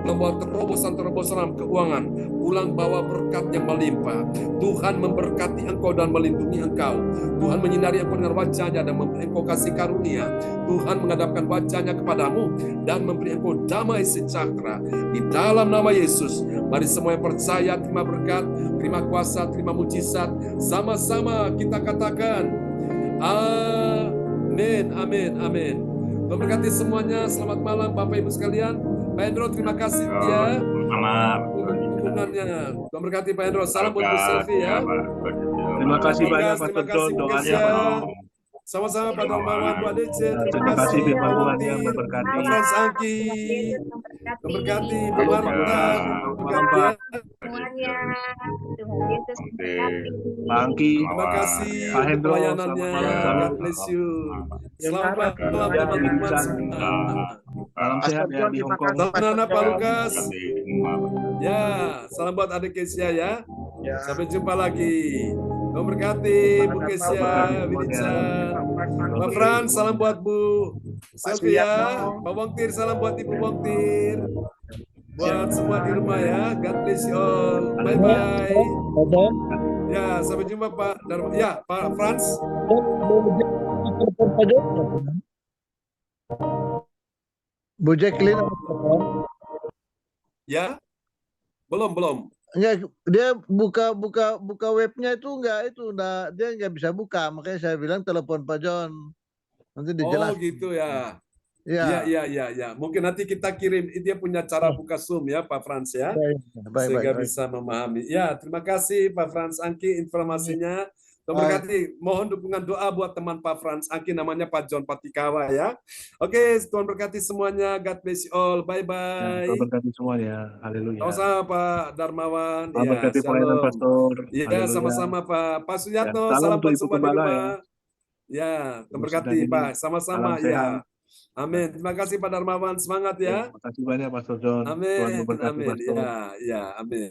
pulang bawa terobosan dalam keuangan, pulang bawa berkat yang melimpah. Tuhan memberkati engkau dan melindungi engkau. Tuhan menyinari engkau dengan wajahnya dan memberi engkau kasih karunia. Tuhan menghadapkan wajahnya kepadamu dan memberi engkau damai sejahtera. Di dalam nama Yesus, mari semua yang percaya terima berkat, terima kuasa, terima mujizat. Sama-sama kita katakan, amin, amin, amin. Tuhan berkati semuanya. Selamat malam Bapak Ibu sekalian. Pak Hendro, terima kasih ya. Selamat. Dukungannya. Tuhan berkati Pak Hendro. Salam buat Bu Selvi ya. Terima kasih banyak Pak Terima kasih Tonton Bu doanya. Kesia. Sama-sama Pak Darmawan, Bu Adece. Terima kasih Firman Tuhan yang memberkati. Pak Frans Angki. Memberkati Bu Marta. semuanya. Tuhan Yesus memberkati. Pak Angki, Terima kasih Pak untuk Hendro, pelayanannya. selamat malam. God bless you. Selamat malam Ya, teman-teman Wilson. semua. Salam sehat ya di Hong Kong. Salam Nana Pak Lukas. Ya, salam buat adik Kesia ya. Sampai jumpa lagi. Tuhan berkati Bu Kesia, Wilson. Pak Frans, salam buat Bu Sylvia. Pak Wongtir, salam buat Ibu Wongtir. Buat semua di rumah ya. God bless you all. Bye-bye. Ya, sampai jumpa Pak Dharma. Ya, Pak Frans. Bu Jacqueline, Ya, belum. enggak, dia buka webnya itu enggak, dia enggak bisa buka, makanya saya bilang telepon Pak John, nanti Oh dijelaskan. gitu ya. Ya, Iya. Mungkin nanti kita kirim, dia punya cara buka Zoom ya Pak Frans ya. Sehingga baik. bisa memahami. Ya, terima kasih Pak Frans Angki informasinya. Tuhan berkati. Mohon dukungan doa buat teman Pak Frans Angki, namanya Pak John Patikawa ya. Oke, Tuhan berkati semuanya. God bless you all. Bye-bye. Tuhan berkati semuanya. Haleluya. Sama-sama Pak Darmawan. Tuhan Ya, berkati pelayanan shalom. pastor. Iya, Haleluya. sama-sama Pak. Pak Suyatno, Ya, salam salam untuk buat Ibu semua di Gembala rumah. ya. Ya, Tuhan Ibu berkati Sudani. Pak. Sama-sama Salam sehat. ya. Amin. Terima kasih Pak Darmawan. Semangat ya. Terima kasih banyak Pastor John. Tuhan Amin. memberkati Amin. Pastor. Ya, amin.